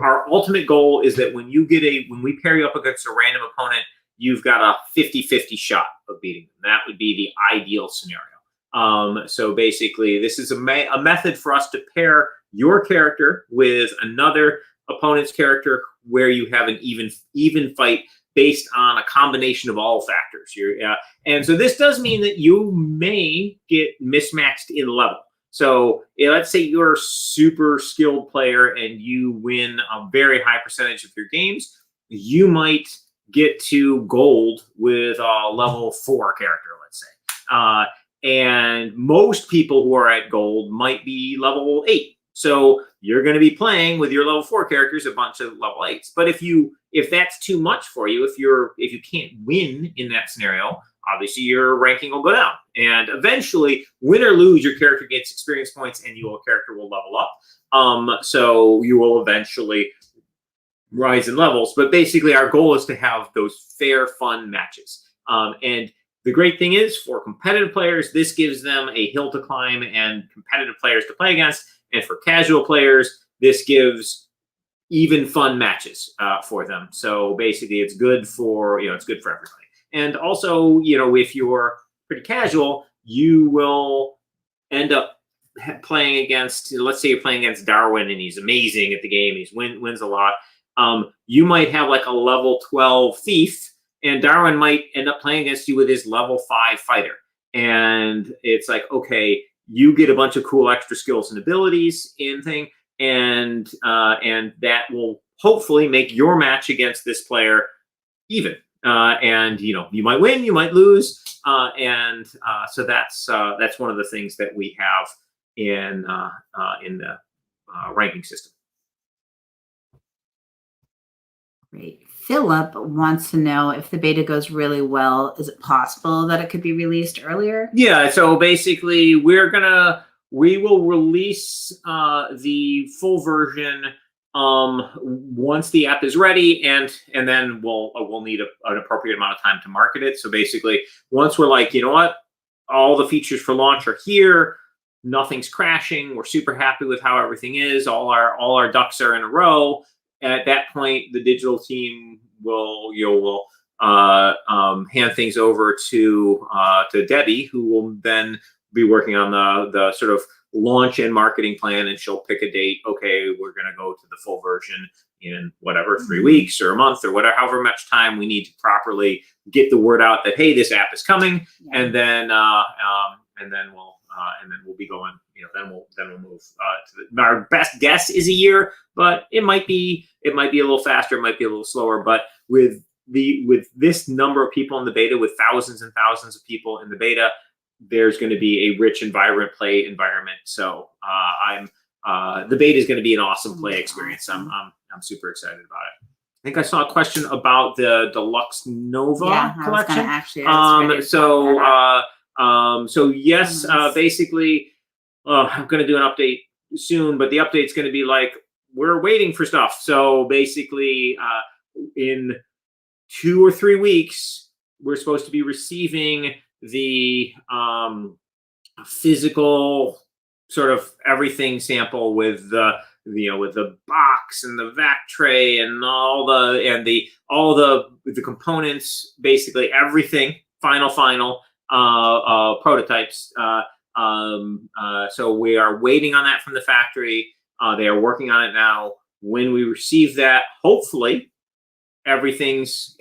our ultimate goal is that when we pair you up against a random opponent, you've got a 50-50 shot of beating them. That would be the ideal scenario. So basically, this is a method for us to pair your character with another opponent's character where you have an even fight based on a combination of all factors. And so this does mean that you may get mismatched in level. So let's say you're a super skilled player and you win a very high percentage of your games. You might get to gold with a level 4 character, let's say. And most people who are at gold might be level 8. So you're going to be playing with your level 4 characters, a bunch of level 8s. But if that's too much for you, if you can't win in that scenario, obviously your ranking will go down. And eventually, win or lose, your character gets experience points and your character will level up. So you will eventually rise in levels. But basically, our goal is to have those fair, fun matches. And the great thing is, for competitive players, this gives them a hill to climb and competitive players to play against. And for casual players, this gives even fun matches for them. So basically, it's good for everybody. And also, if you're pretty casual, you will end up playing against, let's say you're playing against Darwin and he's amazing at the game. He wins a lot. You might have like a level 12 thief, and Darwin might end up playing against you with his level 5 fighter. And it's like, okay, you get a bunch of cool extra skills and abilities and that will hopefully make your match against this player even. And you might win, you might lose, so that's one of the things that we have the ranking system. Great. Philip wants to know if the beta goes really well, is it possible that it could be released earlier? Yeah. So basically, we will release the full version once the app is ready, and then we'll need an appropriate amount of time to market it. So basically, once we're like, you know what, all the features for launch are here, nothing's crashing, we're super happy with how everything is, all our ducks are in a row. At that point, the digital team will hand things over to Debbie, who will then be working on the sort of launch and marketing plan, and she'll pick a date. Okay, we're going to go to the full version in whatever 3 weeks or a month or whatever, however much time we need to properly get the word out that, hey, this app is coming, and then we'll be going. Then we'll move our best guess is a year, but it might be a little faster, it might be a little slower. But with this number of people in the beta, with thousands and thousands of people in the beta, there's going to be a rich and vibrant play environment. So the beta is going to be an awesome play experience. I'm super excited about it. I think I saw a question about the Deluxe Nova collection. So yes, basically, I'm going to do an update soon, but the update's going to be like, we're waiting for stuff. So basically, in 2 or 3 weeks, we're supposed to be receiving the physical sort of everything sample with the box and the vac tray and all the components, basically everything, final prototypes. So we are waiting on that from the factory. They are working on it now. When we receive that, hopefully everything's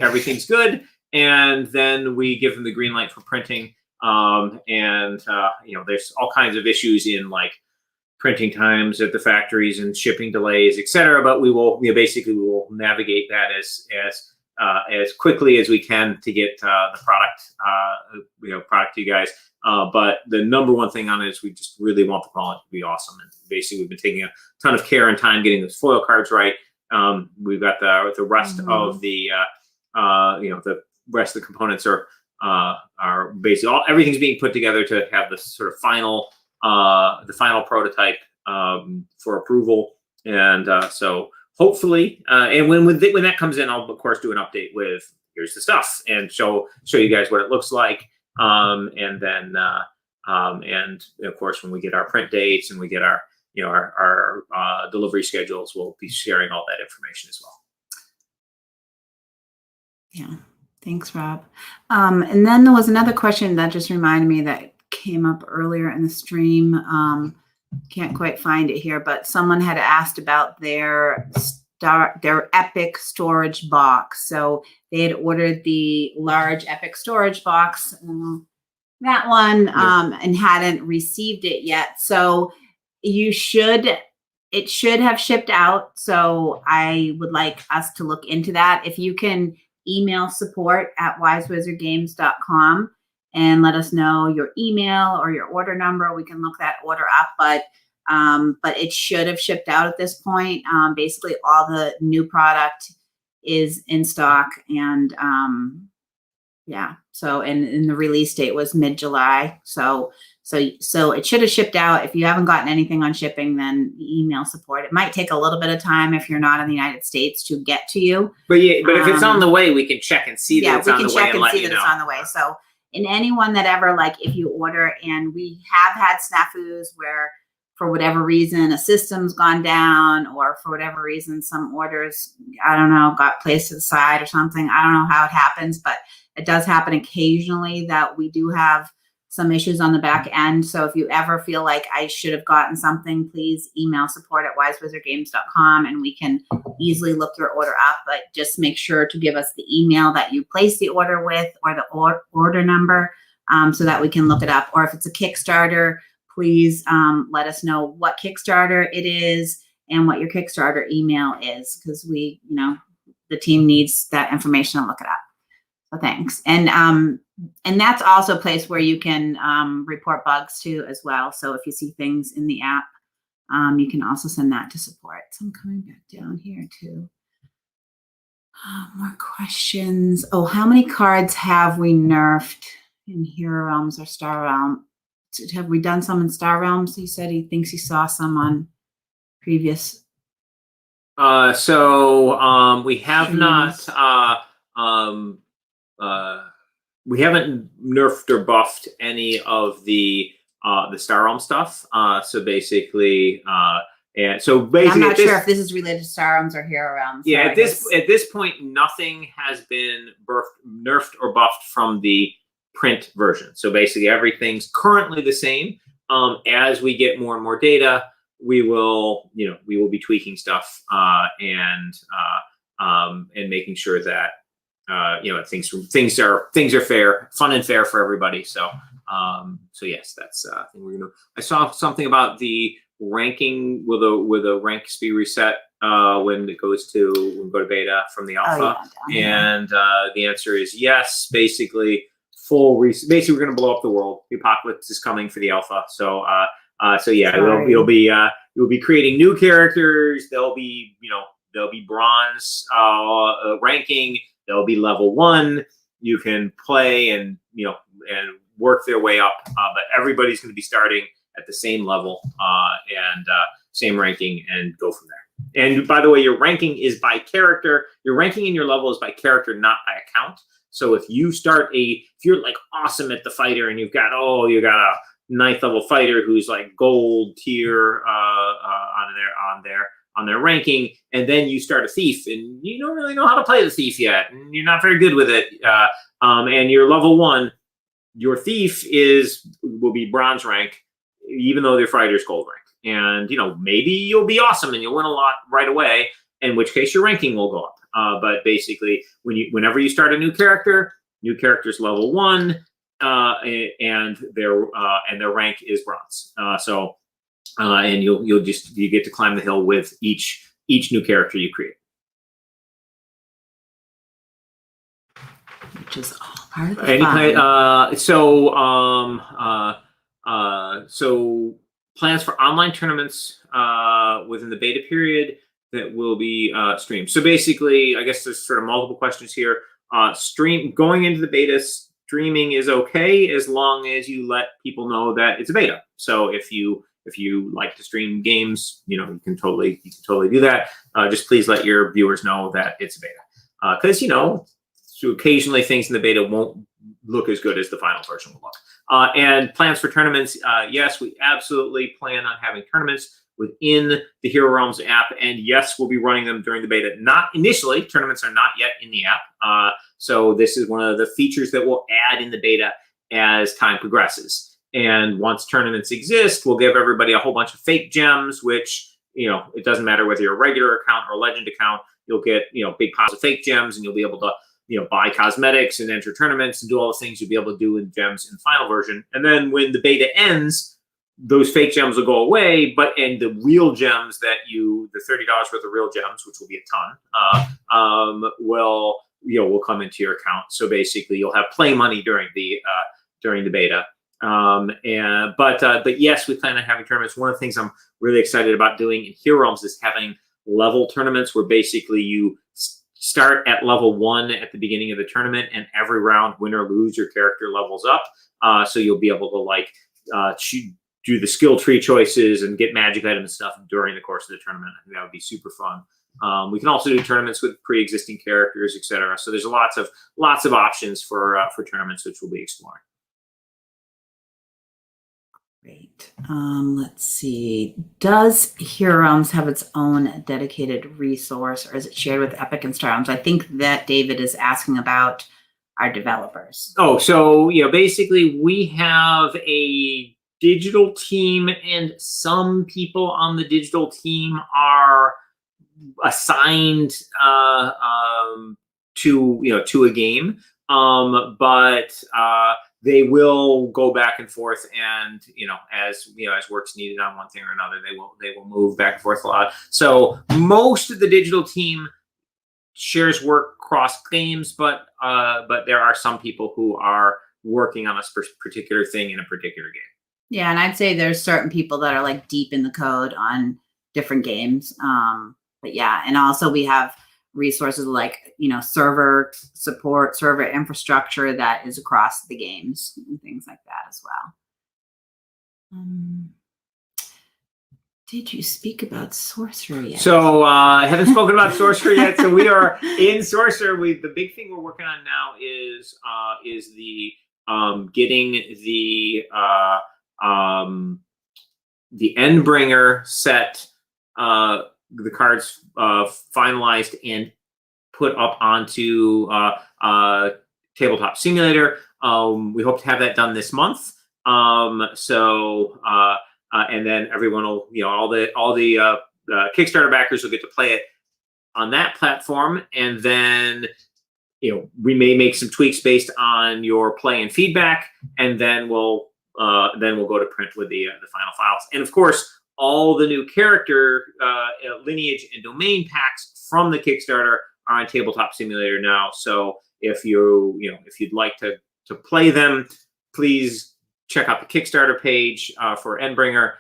good, and then we give them the green light for printing. There's all kinds of issues in like printing times at the factories and shipping delays, etc. But we will navigate that as quickly as we can to get the product to you guys. But the number one thing on it is we just really want the quality to be awesome. And basically, we've been taking a ton of care and time getting those foil cards right. We've got the rest of the rest of the components are basically everything's being put together to have the sort of final prototype for approval. And so hopefully, and when that comes in, I'll of course do an update with here's the stuff and show you guys what it looks like. And then and of course, when we get our print dates and we get our delivery schedules, we'll be sharing all that information as well. Yeah. Thanks, Rob. And then there was another question that just reminded me that came up earlier in the stream. Can't quite find it here, but someone had asked about their Epic storage box. So they had ordered the large Epic storage box, that one, and hadn't received it yet. So it should have shipped out. So I would like us to look into that. If you can email support@wisewizardgames.com and let us know your email or your order number, we can look that order up. But it should have shipped out at this point. Basically, all the new product is in stock, and yeah. So and the release date was mid-July. So it should have shipped out. If you haven't gotten anything on shipping, then email support. It might take a little bit of time if you're not in the United States to get to you. But if it's on the way, we can check and see that it's on the way and let you know. It's on the way. So, and anyone that ever, like, if you order, and we have had snafus where for whatever reason a system's gone down, or for whatever reason some orders, I don't know, got placed to the side or something. I don't know how it happens, but it does happen occasionally that we do have some issues on the back end. So if you ever feel like I should have gotten something, please email support@wisewizardgames.com and we can easily look your order up. But just make sure to give us the email that you placed the order with, or the order number, so that we can look it up. Or if it's a Kickstarter, please let us know what Kickstarter it is and what your Kickstarter email is, because the team needs that information to look it up. So thanks. And And that's also a place where you can report bugs too as well. So if you see things in the app, you can also send that to support. So I'm coming back down here too. More questions. Oh, how many cards have we nerfed in Hero Realms or Star Realm? Have we done some in Star Realms? He said he thinks he saw some on previous. We have streams. not. We haven't nerfed or buffed any of the Star Realm stuff. So basically, and so basically, I'm not sure if this is related to Star Realms or Hero Realms. Yeah, so at this point, nothing has been nerfed or buffed from the print version. So basically, everything's currently the same. As we get more and more data, we will be tweaking stuff and making sure that things are fair, fun and fair for everybody. So yes, that's I think we're gonna. I saw something about the ranking. Will the ranks be reset when we go to beta from the alpha? And the answer is yes. Basically, basically we're gonna blow up the world. The apocalypse is coming for the alpha. So yeah, we'll be creating new characters. They'll be bronze ranking. They'll be level 1. You can play and work their way up, but everybody's going to be starting at the same level and same ranking, and go from there. And by the way, your ranking is by character. Your ranking and your level is by character, not by account. So if you're like awesome at the fighter, and you got a 9th level fighter who's like gold tier on their ranking, and then you start a thief and you don't really know how to play the thief yet, and you're not very good with it, and you're level 1, your thief will be bronze rank, even though their fighter's gold rank. And maybe you'll be awesome and you'll win a lot right away, in which case your ranking will go up. But basically, whenever you start a new character's level 1, and their rank is bronze. And you get to climb the hill with each new character you create, which is all part of the fun. So plans for online tournaments within the beta period that will be streamed. So basically, I guess there's sort of multiple questions here. Going into the beta, streaming is okay as long as you let people know that it's a beta. So if you like to stream games, you can totally do that. Just please let your viewers know that it's a beta, because so occasionally things in the beta won't look as good as the final version will look. And plans for tournaments, yes, we absolutely plan on having tournaments within the Hero Realms app, and yes, we'll be running them during the beta. Not initially, tournaments are not yet in the app, so this is one of the features that we'll add in the beta as time progresses. And once tournaments exist, we'll give everybody a whole bunch of fake gems, which, it doesn't matter whether you're a regular account or a legend account, you'll get, big piles of fake gems, and you'll be able to, buy cosmetics and enter tournaments and do all the things you'll be able to do in gems in the final version. And then when the beta ends, those fake gems will go away, and the real gems the $30 worth of real gems, which will be a ton, will come into your account. So basically you'll have play money during the beta. But yes, we plan on having tournaments. One of the things I'm really excited about doing in Hero Realms is having level tournaments, where basically you start at level 1 at the beginning of the tournament, and every round, win or lose, your character levels up. So you'll be able to do the skill tree choices and get magic items and stuff during the course of the tournament. I think that would be super fun. We can also do tournaments with pre-existing characters, etc. So there's lots of options for tournaments, which we'll be exploring. Great. Let's see. Does Hero Realms have its own dedicated resource, or is it shared with Epic and Star Realms? I think that David is asking about our developers. Oh, so basically we have a digital team, and some people on the digital team are assigned to a game, but they will go back and forth, and as work's needed on one thing or another, they will move back and forth a lot. So most of the digital team shares work cross games, but there are some people who are working on a particular thing in a particular game. Yeah, and I'd say there's certain people that are like deep in the code on different games. But yeah, and also we have resources like, you know, server support, server infrastructure that is across the games and things like that as well. Did you speak about Sorcerer yet? So I haven't spoken about Sorcerer yet. So we are in Sorcerer. The big thing we're working on now is the getting the Endbringer set, the cards finalized and put up onto Tabletop Simulator. We hope to have that done this month. And then everyone will, you know, all the Kickstarter backers will get to play it on that platform. And then, you know, we may make some tweaks based on your play and feedback, and then we'll go to print with the final files. And of course, all the new character lineage and domain packs from the Kickstarter are on Tabletop Simulator now. So if if you'd like to play them, please check out the Kickstarter page for Endbringer.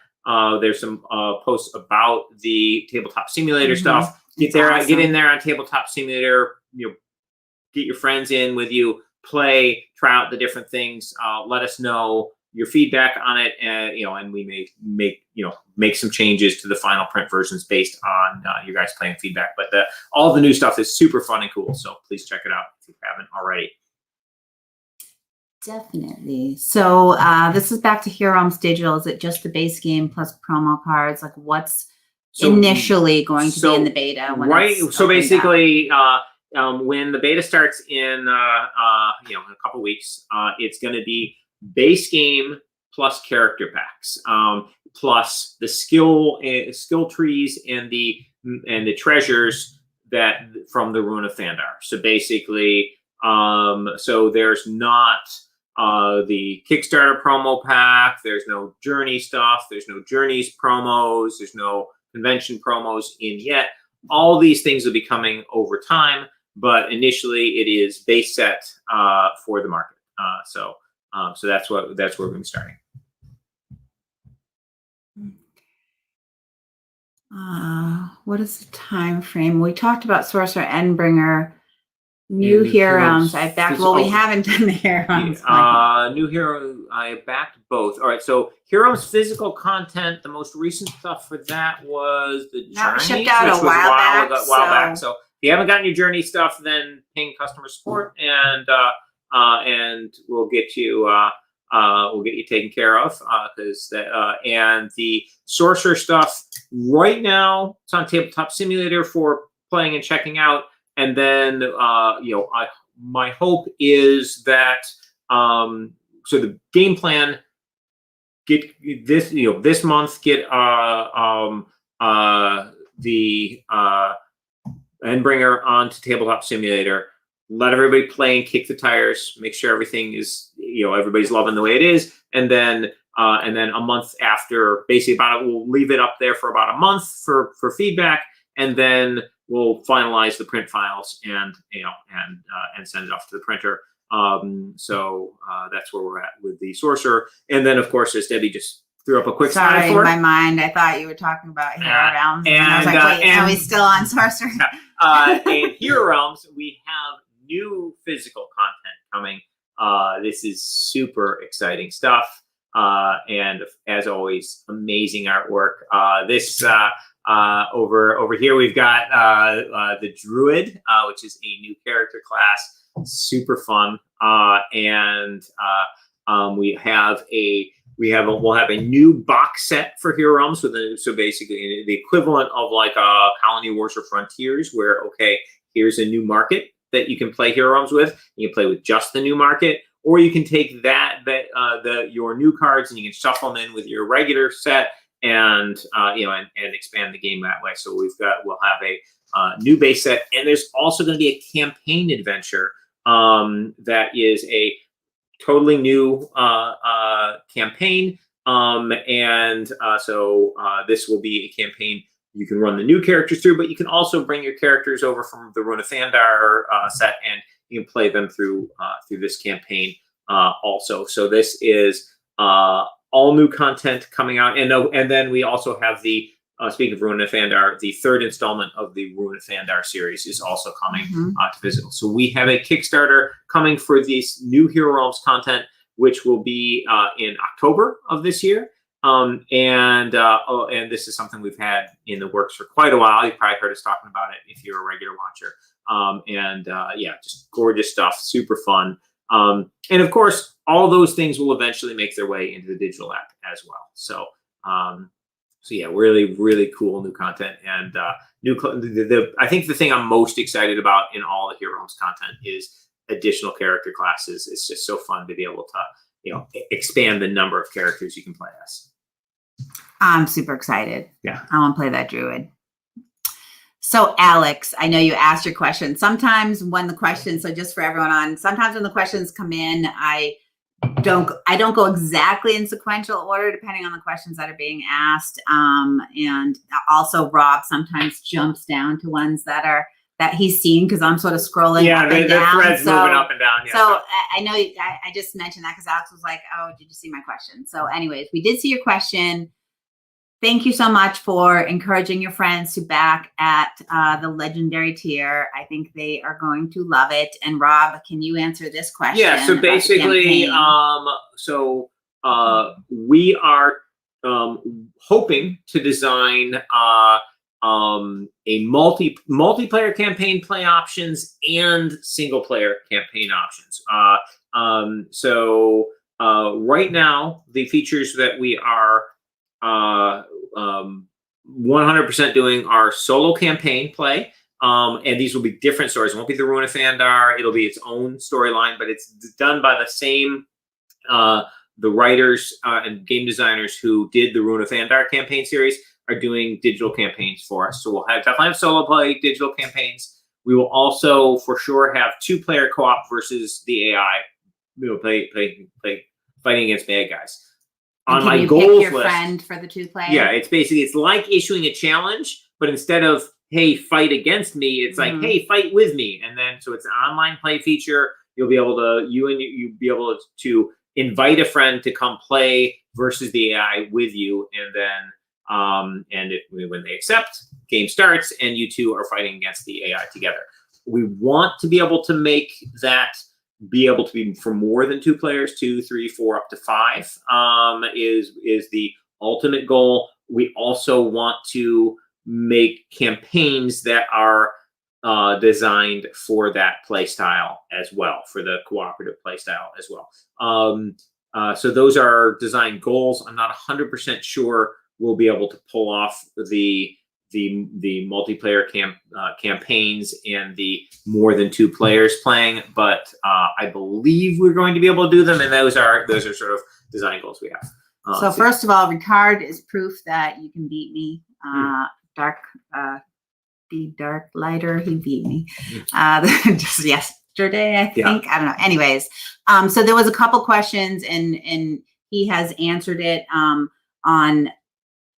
There's some posts about the Tabletop Simulator stuff. Get in there on Tabletop Simulator. You know, get your friends in with you, play, try out the different things. Let us know your feedback on it, and and we may make some changes to the final print versions based on you guys playing feedback. But all the new stuff is super fun and cool, so please check it out if you haven't already. Definitely. So this is back to Hero Realms Digital. Is it just the base game plus promo cards? Like, what's initially going to be in the beta? So basically, when the beta starts in a couple weeks, it's going to be base game plus character packs, plus the skill trees and the treasures that from the Rune of Thandar. So basically, so there's not the Kickstarter promo pack. There's no Journey stuff. There's no Journeys promos. There's no convention promos in yet. All these things will be coming over time, but initially it is base set for the market. So that's where we're going to be starting. What is the time frame? We talked about Sorcerer Endbringer. New Heroes. I backed. Well, we haven't done the Heroes. New Hero. I backed both. All right. So Heroes physical content. The most recent stuff for that was the Journey, shipped out a while back. So if you haven't gotten your Journey stuff, then ping customer support, and we'll get you taken care of. And the Sorcerer stuff right now, it's on Tabletop Simulator for playing and checking out. And then, my hope is that so the game plan this month get the Endbringer onto Tabletop Simulator. Let everybody play and kick the tires. Make sure everything is everybody's loving the way it is, and then a month after, basically we'll leave it up there for about a month for feedback, and then we'll finalize the print files and send it off to the printer. So that's where we're at with the Sorcerer. And then, of course, as Debbie just threw up a quick slide for. In my mind, I thought you were talking about Hero Realms. And I was like, wait, are we still on Sorcerer? In Hero Realms, we have new physical content coming. This is super exciting stuff. And as always, amazing artwork. Over here, we've got the Druid, which is a new character class, super fun. We'll have a new box set for Hero Realms so basically the equivalent of like Colony Wars or Frontiers, where here's a new market that you can play Hero Realms with. You can play with just the new market, or you can take your new cards and you can shuffle them in with your regular set. And expand the game that way. So we'll have a new base set, and there's also going to be a campaign adventure that is a totally new campaign. So this will be a campaign you can run the new characters through, but you can also bring your characters over from the Rune of Thandar set, and you can play them through this campaign also. So this is all new content coming out, and then we also have the speaking of Ruin of Thandar, the third installment of the Ruin of Thandar series is also coming to physical. So we have a Kickstarter coming for this new Hero Realms content, which will be in October of this year. And this is something we've had in the works for quite a while. You've probably heard us talking about it if you're a regular watcher. Yeah, just gorgeous stuff, super fun. And of course, all those things will eventually make their way into the digital app as well. So, so yeah, really, really cool new content. And I think the thing I'm most excited about in all the Hero Realms content is additional character classes. It's just so fun to be able to, expand the number of characters you can play as. I'm super excited. Yeah, I want to play that druid. So Alex, I know you asked your question. Sometimes when the questions, so just for everyone on, sometimes when the questions come in, I don't go exactly in sequential order depending on the questions that are being asked. And also Rob sometimes jumps down to ones that he's seen because I'm sort of scrolling up and down. The thread's moving up and down. Yeah, so I know I just mentioned that because Alex was like, oh, did you see my question? So anyways, we did see your question. Thank you so much for encouraging your friends to back at the legendary tier. I think they are going to love it. And Rob, can you answer this question? Yeah. So basically, we are hoping to design a multiplayer campaign play options and single player campaign options. Right now, the features that we are 100% doing our solo campaign play. And these will be different stories. It won't be the Ruin of Thandar. It'll be its own storyline, but it's done by the same, the writers and game designers who did the Ruin of Thandar campaign series are doing digital campaigns for us. So we'll definitely have solo play, digital campaigns. We will also for sure have 2-player co-op versus the AI. Play fighting against bad guys. On my goals pick your list, friend for the 2-player? Yeah, it's like issuing a challenge, but instead of hey, fight against me, it's like hey, fight with me. And then so it's an online play feature. You'll be able to you'll be able to invite a friend to come play versus the AI with you, and then when they accept, game starts, and you two are fighting against the AI together. We want to be able to make that be able to be for more than 2 players, 2, 3, 4, up to 5 is the ultimate goal. We also want to make campaigns that are designed for that play style as well, for the cooperative play style as well. So those are design goals. I'm not 100% sure we'll be able to pull off the multiplayer campaigns and the more than 2 players playing, but I believe we're going to be able to do them, and those are sort of design goals we have. So first of all, Ricard is proof that you can beat me. Dark lighter, he beat me just yesterday, I think. I don't know. Anyways, so there was a couple questions, and he has answered it on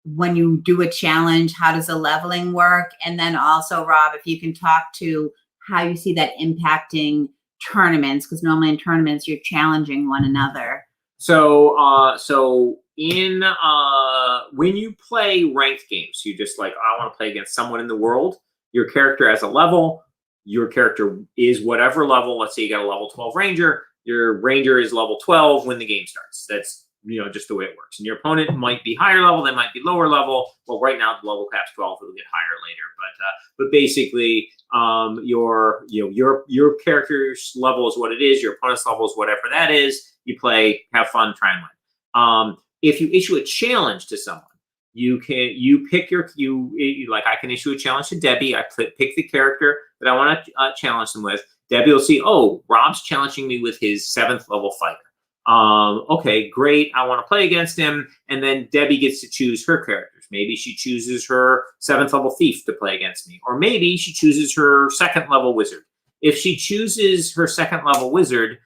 when you do a challenge, how does the leveling work? And then also, Rob, if you can talk to how you see that impacting tournaments, because normally in tournaments, you're challenging one another. So when you play ranked games, you just like, I want to play against someone in the world, your character has a level, your character is whatever level. Let's say you got a level 12 ranger, your ranger is level 12 when the game starts. That's just the way it works. And your opponent might be higher level, they might be lower level. Well, right now the level cap's 12, it'll get higher later. But basically, your character's level is what it is. Your opponent's level is whatever that is. You play, have fun, try and win. If you issue a challenge to someone, you pick like I can issue a challenge to Debbie. I pick the character that I want to challenge them with. Debbie will see, oh, Rob's challenging me with his 7th level fighter. Okay, great. I want to play against him. And then Debbie gets to choose her characters. Maybe she chooses her 7th level thief to play against me. Or maybe she chooses her 2nd level wizard. If she chooses her 2nd level wizard,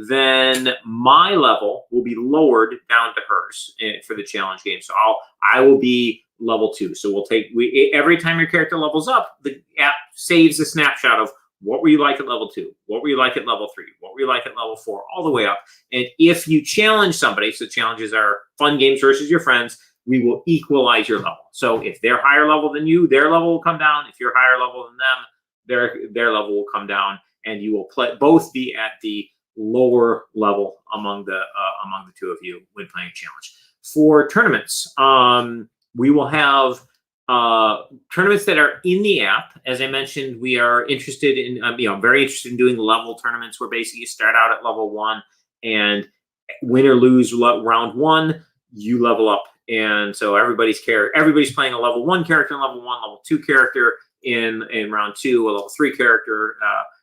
then my level will be lowered down to hers for the challenge game. So I will be level 2. So every time your character levels up, the app saves a snapshot of What were you like at level 2? What were you like at level 3? What were you like at level 4? All the way up. And if you challenge somebody, so challenges are fun games versus your friends, we will equalize your level. So if they're higher level than you, their level will come down. If you're higher level than them, their level will come down, and you will both be at the lower level among the two of you when playing a challenge. For tournaments, we will have tournaments that are in the app. As I mentioned, we are interested in, very interested in doing level tournaments where basically you start out at level 1 and win or lose round 1, you level up. And so everybody's playing a level 1 character in level 1, level 2 character in round 2, a level 3 character,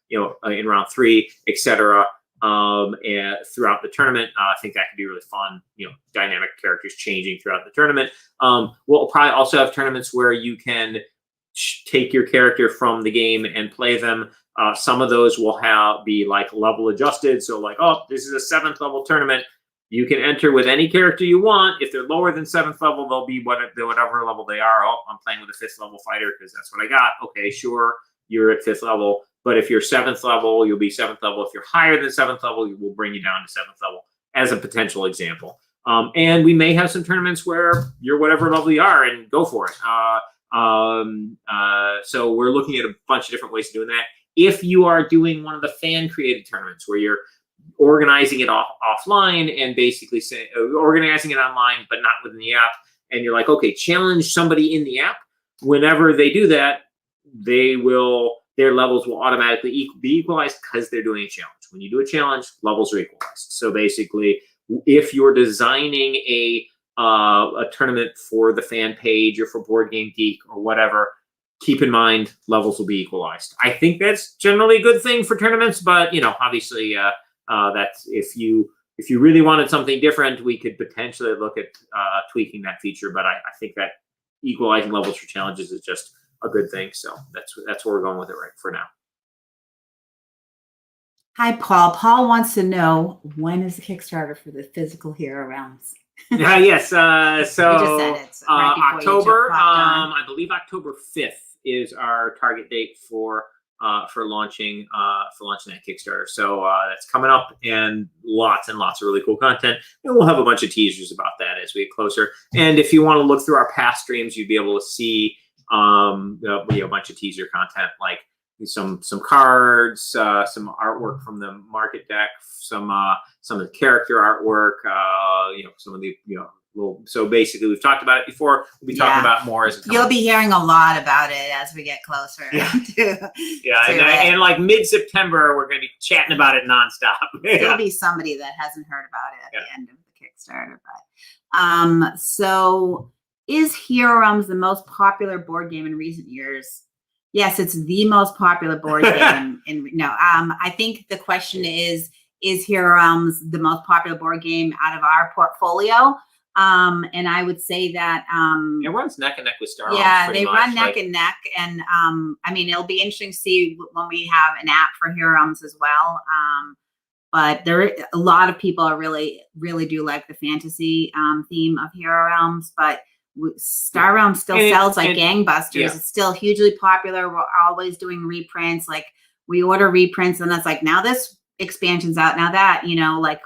in round 3, etc. And throughout the tournament, I think that could be really fun. Dynamic characters changing throughout the tournament. We'll probably also have tournaments where you can take your character from the game and play them. Some of those will be like level adjusted. So like, oh, this is a 7th level tournament. You can enter with any character you want. If they're lower than 7th level, they'll be whatever level they are. Oh, I'm playing with a 5th level fighter because that's what I got. Okay, sure, you're at 5th level. But if you're 7th level, you'll be 7th level. If you're higher than 7th level, we'll bring you down to 7th level as a potential example. And we may have some tournaments where you're whatever level you are and go for it. So we're looking at a bunch of different ways of doing that. If you are doing one of the fan-created tournaments where you're organizing it offline and basically organizing it online but not within the app, and you're like, okay, challenge somebody in the app. Whenever they do that, their levels will automatically be equalized because they're doing a challenge. When you do a challenge, levels are equalized. So basically, if you're designing a tournament for the fan page or for Board Game Geek or whatever, keep in mind levels will be equalized. I think that's generally a good thing for tournaments, but obviously, that's if you really wanted something different, we could potentially look at tweaking that feature. But I think that equalizing levels for challenges is just a good thing. So that's where we're going with it right for now. Hi, Paul. Paul wants to know, when is the Kickstarter for the physical Hero Realms? Yes. So You just said it, right before you October. popped on. I believe October 5th is our target date for launching that Kickstarter. So that's coming up, and lots of really cool content. And we'll have a bunch of teasers about that as we get closer. And if you want to look through our past streams, you'd be able to see a bunch of teaser content, like some cards, some artwork from the market deck, some of the character artwork, some of the so basically we've talked about it before. We'll be talking about more as you'll be hearing a lot about it as we get closer. And like mid-September, we're going to be chatting about it nonstop. There'll be somebody that hasn't heard about it at the end of the Kickstarter. But so is Hero Realms the most popular board game in recent years? Yes, it's the most popular board game. I think the question is Hero Realms the most popular board game out of our portfolio? And I would say that it runs neck and neck with Star Realms. Yeah, they run neck and neck, and it'll be interesting to see when we have an app for Hero Realms as well. But a lot of people are really do like the fantasy theme of Hero Realms, but Star Realms still sells like gangbusters. Yeah. It's still hugely popular. We're always doing reprints. Like we order reprints, and it's like, now this expansion's out. Now that,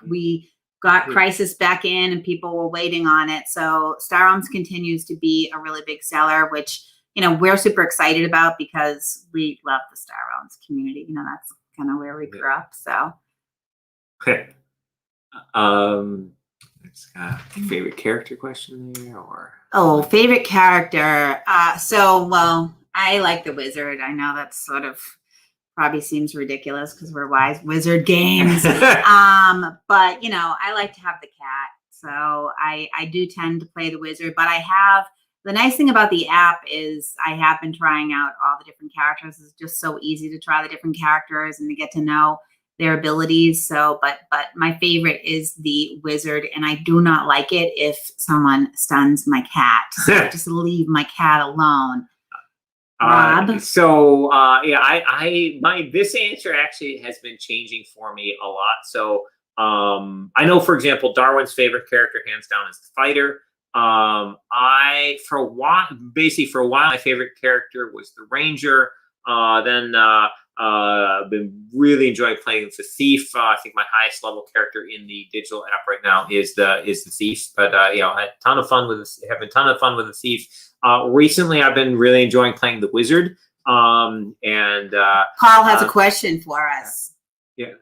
we got Crisis back in and people were waiting on it. So Star Realms continues to be a really big seller, which, we're super excited about because we love the Star Realms community. That's kind of where we grew up. So. Okay. Favorite character question there, or? Oh, favorite character. I like the wizard. I know that's sort of probably seems ridiculous because we're wise wizard games. But I like to have the cat. So I do tend to play the wizard, but the nice thing about the app is I have been trying out all the different characters. It's just so easy to try the different characters and to get to know their abilities. So, but my favorite is the wizard, and I do not like it if someone stuns my cat. So just leave my cat alone. Rob? This answer actually has been changing for me a lot. So I know, for example, Darwin's favorite character, hands down, is the fighter. For a while, my favorite character was the ranger. Then Been really enjoying playing with the thief. I think my highest level character in the digital app right now is the thief. But you know, I had a ton of fun with having a ton of fun with the thief. Recently, I've been really enjoying playing the wizard. Paul has a question for us. Yeah.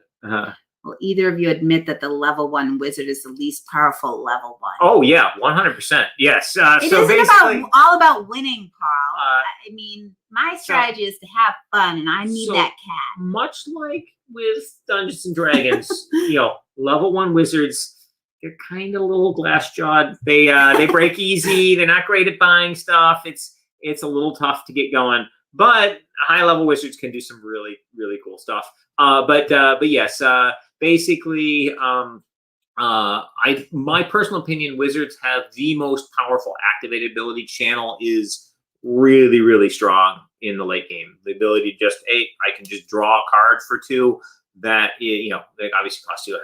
Will either of you admit that the level 1 wizard is the least powerful level 1? Oh yeah, 100%. Yes. It so isn't basically, all about winning, Paul. I mean, my strategy is to have fun, and I need that cat. Much like with Dungeons and Dragons, you know, level 1 wizards, they're kind of little glass jawed. They break easy. They're not great at buying stuff. It's a little tough to get going. But high level wizards can do some really cool stuff. But yes, basically, my personal opinion, wizards have the most powerful activated ability. Channel is really strong in the late game. The ability to just I can just draw a card for 2. That is, you know, they obviously cost you a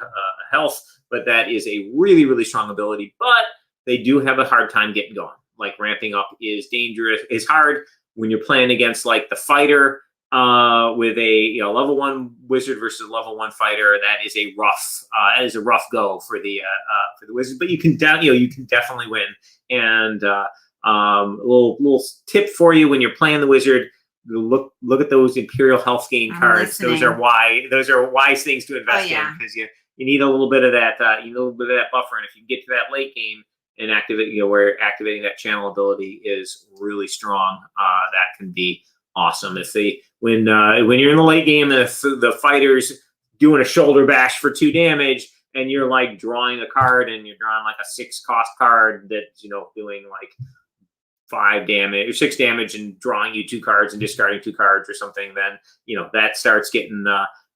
health, but that is a really strong ability. But they do have a hard time getting going. Like ramping up is dangerous. It's hard when you're playing against like the fighter. With a level 1 wizard versus level 1 fighter, that is a rough go for the wizard. But you can definitely win. And little tip for you when you're playing the wizard: look at those Imperial Health gain cards. Those are wise things to invest in, because you need a little bit of that buffer. And if you get to that late game and activate, where activating that channel ability is really strong, that can be awesome. When you're in the late game, the fighter's doing a shoulder bash for 2 damage, and you're like drawing a card, and you're drawing like a 6 cost card that's doing like 5 damage or 6 damage, and drawing you 2 cards and discarding 2 cards or something, then that starts getting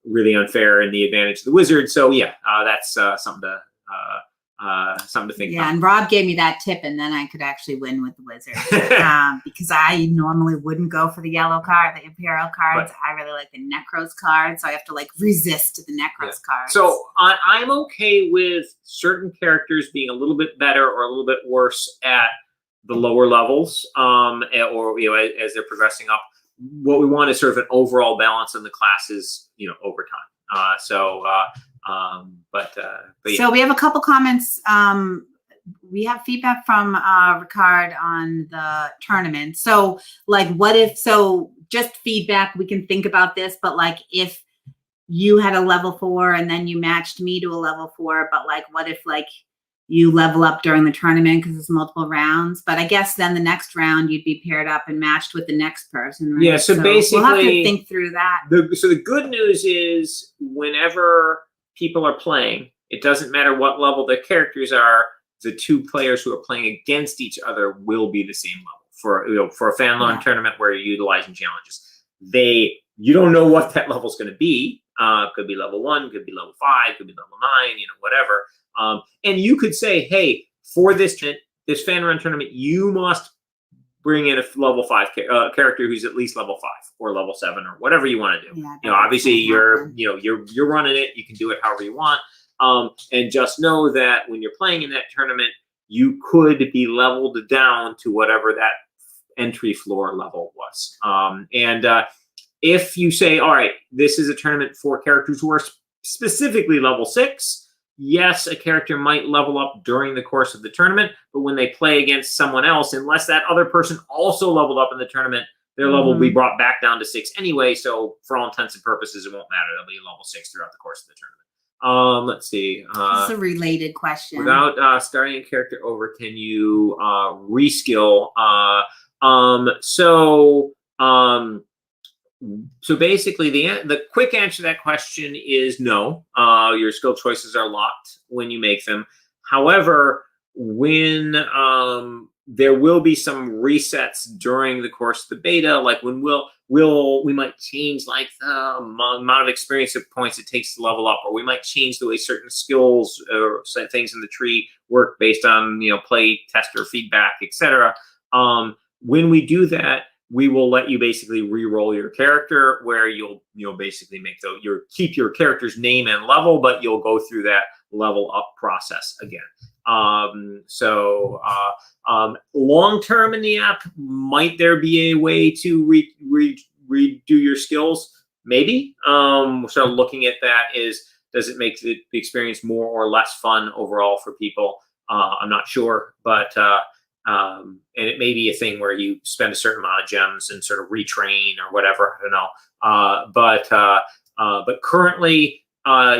really unfair in the advantage of the wizard. So yeah, that's something to think about. And Rob gave me that tip, and then I could actually win with the wizard. Because I normally wouldn't go for the yellow card, the Imperial cards. I really like the Necros cards, so I have to like resist the Necros cards. So I'm okay with certain characters being a little bit better or a little bit worse at the lower levels, or as they're progressing up. What we want is sort of an overall balance in the classes, over time. But yeah. So we have a couple comments. We have feedback from Ricard on the tournament. So like, just feedback, we can think about this, but like if you had a level 4 and then you matched me to a level 4, but like, what if like you level up during the tournament because it's multiple rounds? But I guess then the next round you'd be paired up and matched with the next person, right? Yeah, so basically we'll have to think through that. So the good news is whenever people are playing, it doesn't matter what level their characters are, the 2 players who are playing against each other will be the same level. For a fan loan tournament where you're utilizing challenges, you don't know what that level is going to be. Could be level 1, could be level 5, could be level 9, whatever. And you could say, hey, for this fan run tournament, you must bring in a level 5 character who's at least level 5 or level 7 or whatever you want to do. Obviously you're running it. You can do it however you want. And just know that when you're playing in that tournament, you could be leveled down to whatever that entry floor level was. If you say, all right, this is a tournament for characters who are specifically level 6, yes, a character might level up during the course of the tournament, but when they play against someone else, unless that other person also leveled up in the tournament, their level will be brought back down to 6 anyway. So for all intents and purposes, it won't matter. They'll be level 6 throughout the course of the tournament. Let's see. This is a related question. Without starting a character over, can you reskill? So basically, the quick answer to that question is no. Your skill choices are locked when you make them. However, when there will be some resets during the course of the beta, like when we might change like the amount of experience points it takes to level up, or we might change the way certain skills or things in the tree work based on play tester feedback, etc. When we do that, we will let you basically re-roll your character, where you'll basically make keep your character's name and level, but you'll go through that level up process again. Long term in the app, might there be a way to redo your skills? maybe. We're sort of looking at that does it make the experience more or less fun overall for people? I'm not sure, but and it may be a thing where you spend a certain amount of gems and sort of retrain or whatever. I don't know. But currently,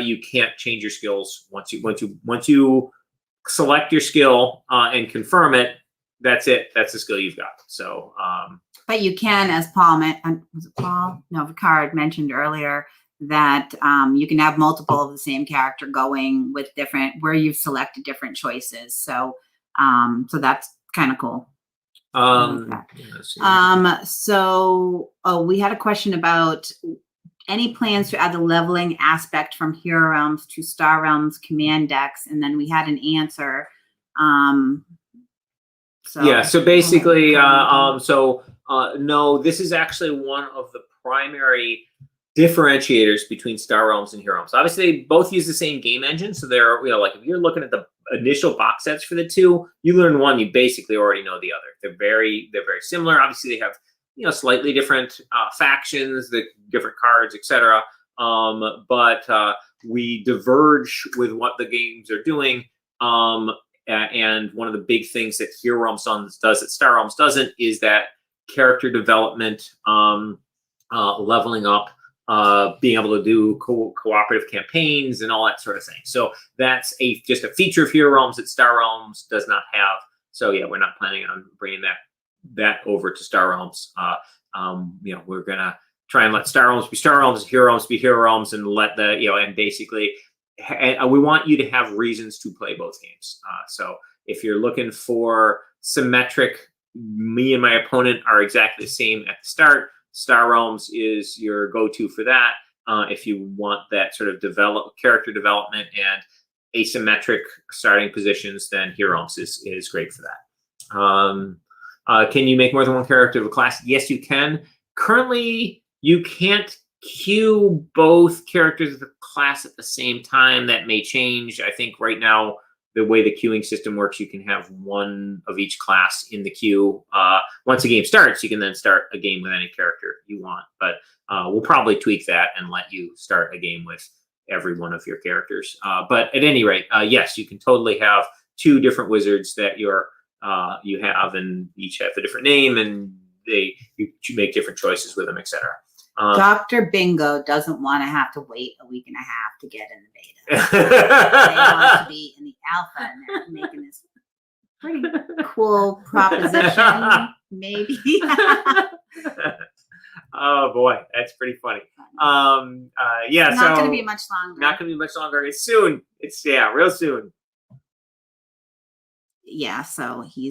you can't change your skills once you select your skill and confirm it. That's it. That's the skill you've got. So, but you can, as Paul was it Paul? No, Ricard mentioned earlier that you can have multiple of the same character going with different where you've selected different choices. So, so that's kind of cool. So we had a question about any plans to add the leveling aspect from Hero Realms to Star Realms command decks, and then we had an answer. So basically, no, this is actually one of the primary differentiators between Star Realms and Hero Realms. Obviously, they both use the same game engine, so they're, like if you're looking at the initial box sets for the two, you learn one, you basically already know the other. They're very similar. Obviously, they have slightly different factions, the different cards, etc. But we diverge with what the games are doing. And one of the big things that Hero Realms does that Star Realms doesn't is that character development, leveling up, being able to do cooperative campaigns and all that sort of thing. So that's just a feature of Hero Realms that Star Realms does not have. So yeah, we're not planning on bringing that over to Star Realms. We're gonna try and let Star Realms be Star Realms, Hero Realms be Hero Realms, and let and basically. And we want you to have reasons to play both games. So if you're looking for symmetric, me and my opponent are exactly the same at the start, Star Realms is your go-to for that. If you want that sort of character development and asymmetric starting positions, then Hero Realms is great for that. Can you make more than one character of a class? Yes, you can. Currently, you can't queue both characters of the class at the same time. That may change. I think right now, the way the queuing system works, you can have one of each class in the queue. Once a game starts, you can then start a game with any character you want. But we'll probably tweak that and let you start a game with every one of your characters. But at any rate, yes, you can totally have two different wizards that you have, and each have a different name, and you make different choices with them, etc. Dr. Bingo doesn't want to have to wait a week and a half to get in the beta. They want to be in the alpha, and they're making this pretty cool proposition, maybe. Oh boy, that's pretty funny. Yeah, it's not going to be much longer. Not going to be much longer. It's soon. It's real soon. Yeah, so he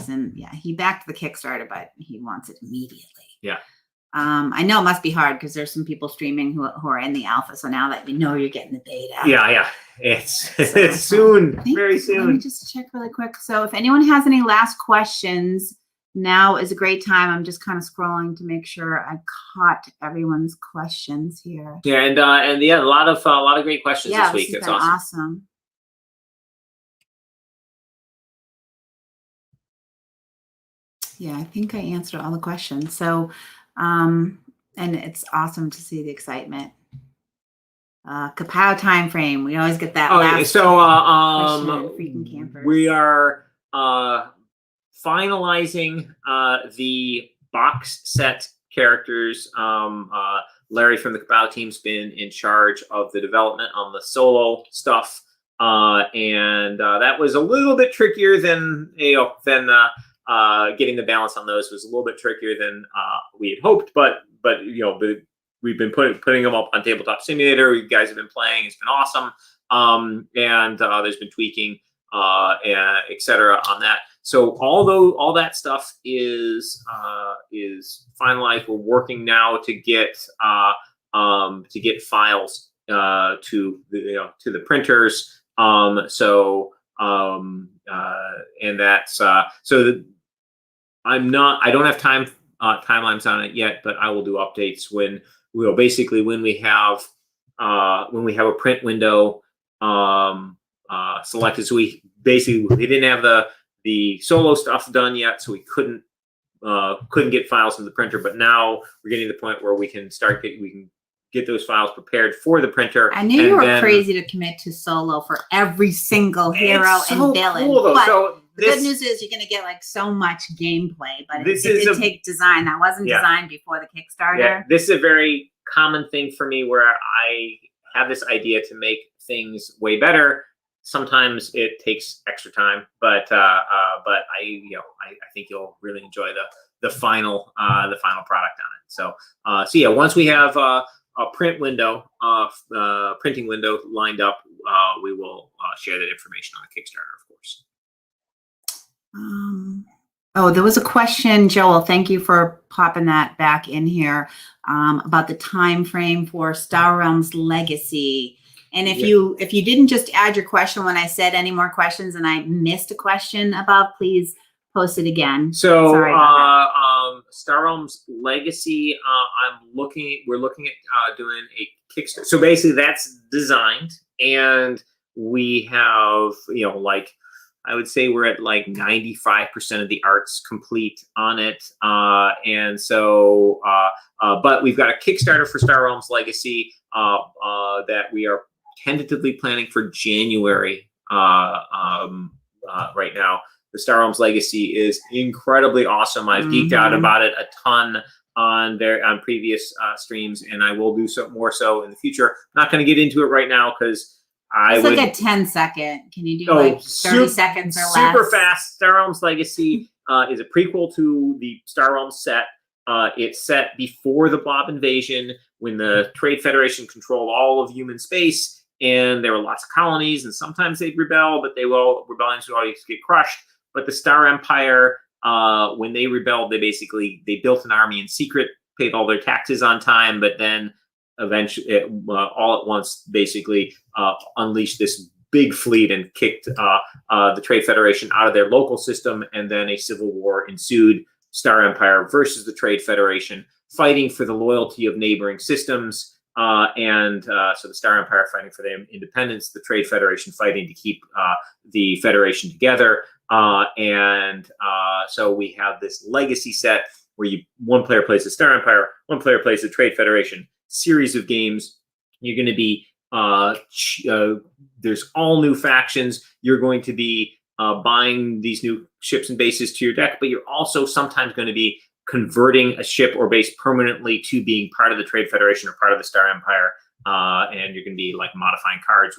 backed the Kickstarter, but he wants it immediately. Yeah. I know it must be hard because there's some people streaming who are in the alpha. So now that you're getting the beta. Yeah. It's soon, very soon. Let me just check really quick. So if anyone has any last questions, now is a great time. I'm just kind of scrolling to make sure I caught everyone's questions here. Yeah, and a lot of great questions this week. That's awesome. Yeah, I think I answered all the questions. So, and it's awesome to see the excitement. Kapow time frame. We always get that last question. Freaking campers. We are finalizing the box set characters. Larry from the Kapow team's been in charge of the development on the solo stuff, and that was a little bit trickier than getting the balance on those was a little bit trickier than we had hoped, but we've been putting them up on Tabletop Simulator. You guys have been playing; it's been awesome, and there's been tweaking, etc. on that. So although all that stuff is finalized, we're working now to get files to the printers. And that's so. I don't have timelines on it yet, but I will do updates when we have a print window selected. So we didn't have the solo stuff done yet, so we couldn't get files from the printer. But now we're getting to the point where we can get those files prepared for the printer. I knew you were crazy to commit to solo for every single hero and villain. Cool, though. But so the good news is you're going to get like so much gameplay, but it did take design. That wasn't designed before the Kickstarter. Yeah, this is a very common thing for me where I have this idea to make things way better. Sometimes it takes extra time, but I think you'll really enjoy the final product on it. So yeah, once we have a printing window lined up, we will share that information on the Kickstarter, of course. Oh, there was a question, Joel. Thank you for popping that back in here about the time frame for Star Realms Legacy. And if you didn't just add your question when I said any more questions and I missed a question about, please post it again. So Star Realms Legacy, we're looking at doing a Kickstarter. So basically that's designed, and we have, I would say we're at like 95% of the art's complete on it. And so, but we've got a Kickstarter for Star Realms Legacy that we are tentatively planning for January right now. The Star Realms Legacy is incredibly awesome. I've geeked out about it a ton on previous streams, and I will do so more so in the future. I'm not going to get into it right now because it's like a 10-second. Can you do like 30 seconds or less? Super fast. Star Realms Legacy is a prequel to the Star Realms set. It's set before the Blob invasion, when the Trade Federation controlled all of human space, and there were lots of colonies, and sometimes they'd rebel, but rebellions would always get crushed. But the Star Empire, when they rebelled, they built an army in secret, paid all their taxes on time, but then eventually, all at once, basically unleashed this big fleet and kicked the Trade Federation out of their local system, and then a civil war ensued. Star Empire versus the Trade Federation, fighting for the loyalty of neighboring systems. So the Star Empire fighting for their independence, the Trade Federation fighting to keep the Federation together. So we have this legacy set where one player plays the Star Empire, one player plays the Trade Federation. Series of games. You're going to be there's all new factions. You're going to be buying these new ships and bases to your deck, but you're also sometimes going to be converting a ship or base permanently to being part of the Trade Federation or part of the Star Empire. And you're going to be like modifying cards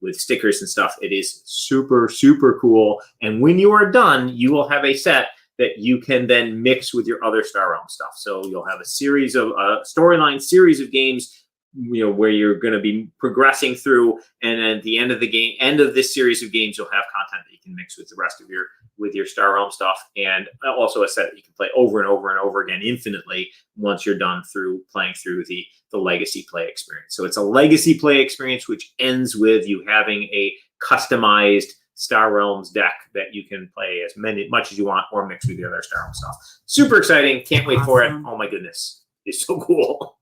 with stickers and stuff. It is super, super cool. And when you are done, you will have a set that you can then mix with your other Star Realm stuff. So you'll have a series of storyline series of games, where you're going to be progressing through, and at the end of this series of games, you'll have content that you can mix with the rest of your Star Realm stuff, and also a set that you can play over and over and over again infinitely once you're done playing through the legacy play experience. So it's a legacy play experience which ends with you having a customized Star Realms deck that you can play much as you want, or mix with the other Star Realms stuff. Super exciting! Can't wait for it. Oh my goodness, it's so cool.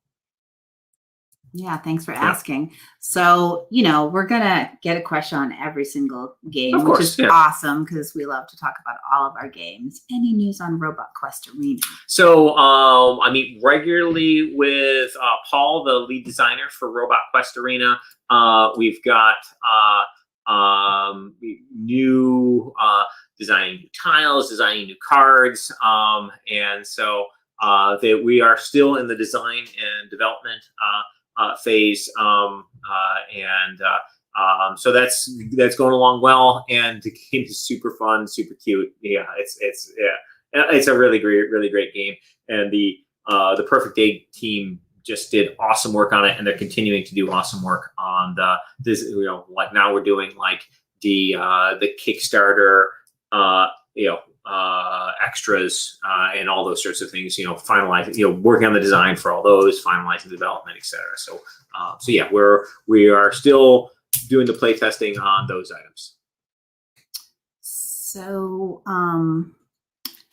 Yeah, thanks for asking. So, we're going to get a question on every single game, of course, which is awesome because we love to talk about all of our games. Any news on Robot Quest Arena? So, I meet regularly with Paul, the lead designer for Robot Quest Arena. We've got new designing new tiles, designing new cards, and so we are still in the design and development phase, so that's going along well, and the game is super fun, super cute. Yeah, it's a really great game, and the Perfect Day team just did awesome work on it, and they're continuing to do awesome work on this. Like now we're doing like the Kickstarter, extras and all those sorts of things, finalizing, working on the design for all those, finalizing development, etc. So yeah, we are still doing the play testing on those items. So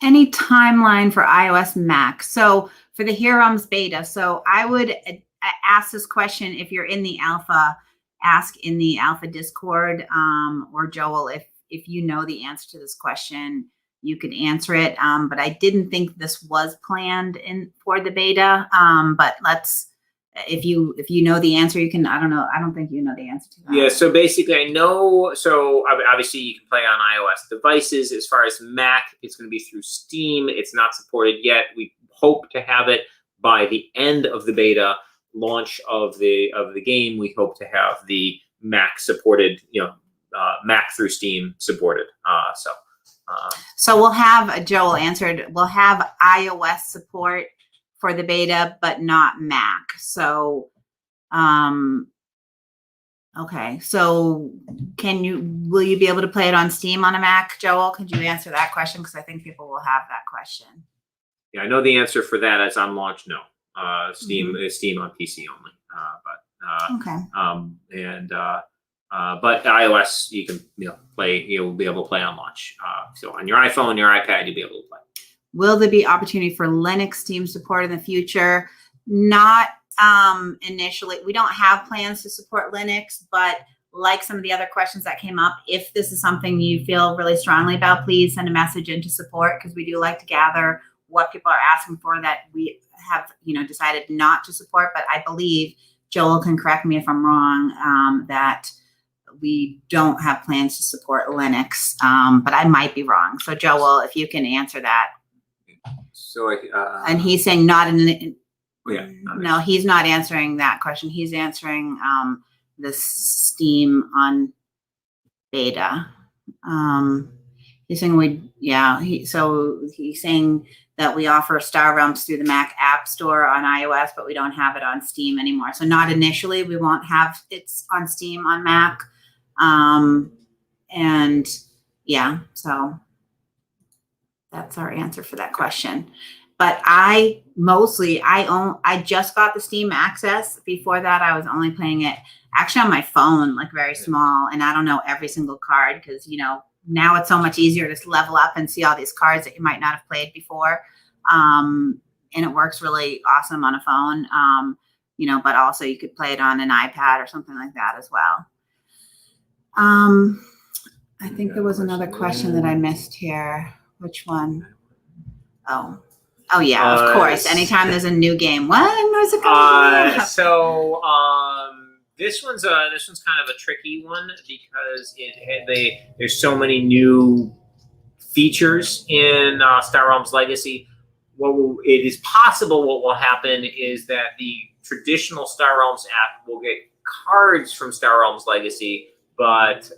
any timeline for iOS Mac? So for the Heroes beta, so I would ask this question if you're in the alpha, ask in the alpha Discord, or Joel, if you know the answer to this question, you could answer it. But I didn't think this was planned for the beta. But if you know the answer, you can. I don't know. I don't think you know the answer to that. Yeah, so basically I know, so obviously you can play on iOS devices. As far as Mac, it's going to be through Steam. It's not supported yet. We hope to have it by the end of the beta launch of the game. We hope to have the Mac supported, Mac through Steam supported. So we'll have, Joel answered, we'll have iOS support for the beta, but not Mac. So, okay. So will you be able to play it on Steam on a Mac, Joel? Could you answer that question? Because I think people will have that question. Yeah, I know the answer for that as on launch, no. Steam on PC only. But iOS you can play. You'll be able to play on launch. So on your iPhone, your iPad, you'll be able to play. Will there be opportunity for Linux Steam support in the future? Not initially. We don't have plans to support Linux, but like some of the other questions that came up, if this is something you feel really strongly about, please send a message into support, because we do like to gather what people are asking for that we have decided not to support. But I believe Joel can correct me if I'm wrong, that we don't have plans to support Linux, but I might be wrong. So Joel, if you can answer that. So and he's saying not in. Yeah. No, he's not answering that question. He's answering the Steam on beta. He's saying he's saying that we offer Star Realms through the Mac App Store on iOS, but we don't have it on Steam anymore. So not initially. We won't have it on Steam on Mac. And yeah, so that's our answer for that question. But I just got the Steam access. Before that, I was only playing it actually on my phone, like very small. And I don't know every single card because, now it's so much easier to level up and see all these cards that you might not have played before. And it works really awesome on a phone, but also you could play it on an iPad or something like that as well. I think there was another question that I missed here. Which one? Oh yeah, of course. Anytime there's a new game, when was it coming? So this one's kind of a tricky one because there's so many new features in Star Realms Legacy. It is possible what will happen is that the traditional Star Realms app will get cards from Star Realms Legacy, but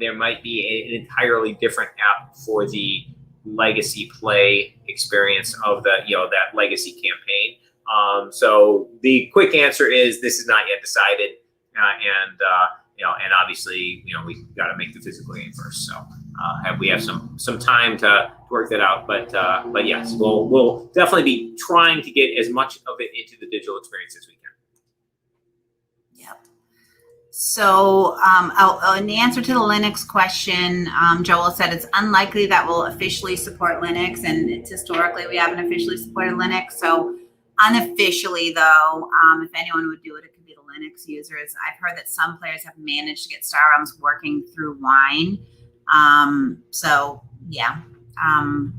there might be an entirely different app for the Legacy play experience of that Legacy campaign. So the quick answer is this is not yet decided, and obviously we got to make the physical game first. So we have some time to work that out, but yes, we'll definitely be trying to get as much of it into the digital experience as we can. Yep. So in the answer to the Linux question, Joel said it's unlikely that we'll officially support Linux, and it's historically we haven't officially supported Linux. So unofficially, though, if anyone would do it, it could be the Linux users. I've heard that some players have managed to get Star Realms working through Wine. So yeah,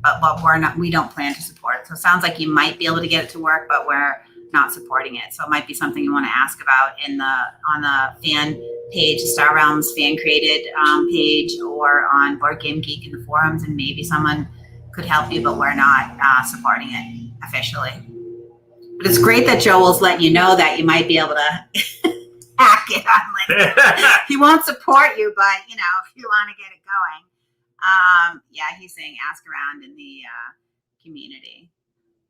but we don't plan to support it. So it sounds like you might be able to get it to work, but we're not supporting it. So it might be something you want to ask about on the fan page, Star Realms fan created page, or on Board Game Geek in the forums, and maybe someone could help you, but we're not supporting it officially. But it's great that Joel's letting you know that you might be able to hack it on Linux. He won't support you, but if you want to get it going. Yeah, he's saying ask around in the community.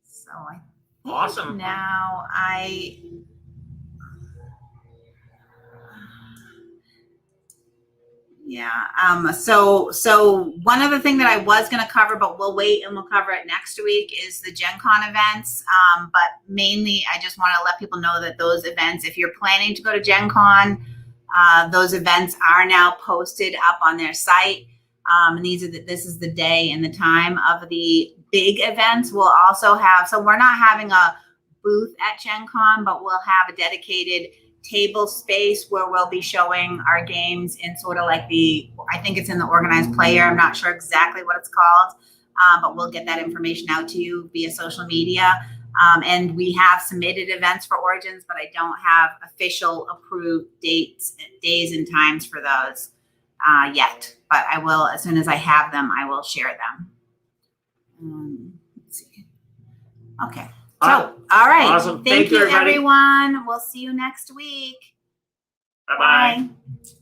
So I think awesome. Now so one other thing that I was going to cover, but we'll wait and we'll cover it next week, is the GenCon events. But mainly I just want to let people know that those events, if you're planning to go to GenCon, those events are now posted up on their site. And this is the day and the time of the big events. We'll also have, so we're not having a booth at GenCon, but we'll have a dedicated table space where we'll be showing our games in sort of like I think it's in the organized player. I'm not sure exactly what it's called, but we'll get that information out to you via social media. And we have submitted events for Origins, but I don't have official approved dates, days and times for those yet. But I will, as soon as I have them, I will share them. Let's see. Okay. So, all right. Awesome. Thank you, everybody. everyone. We'll see you next week. Bye-bye. Bye.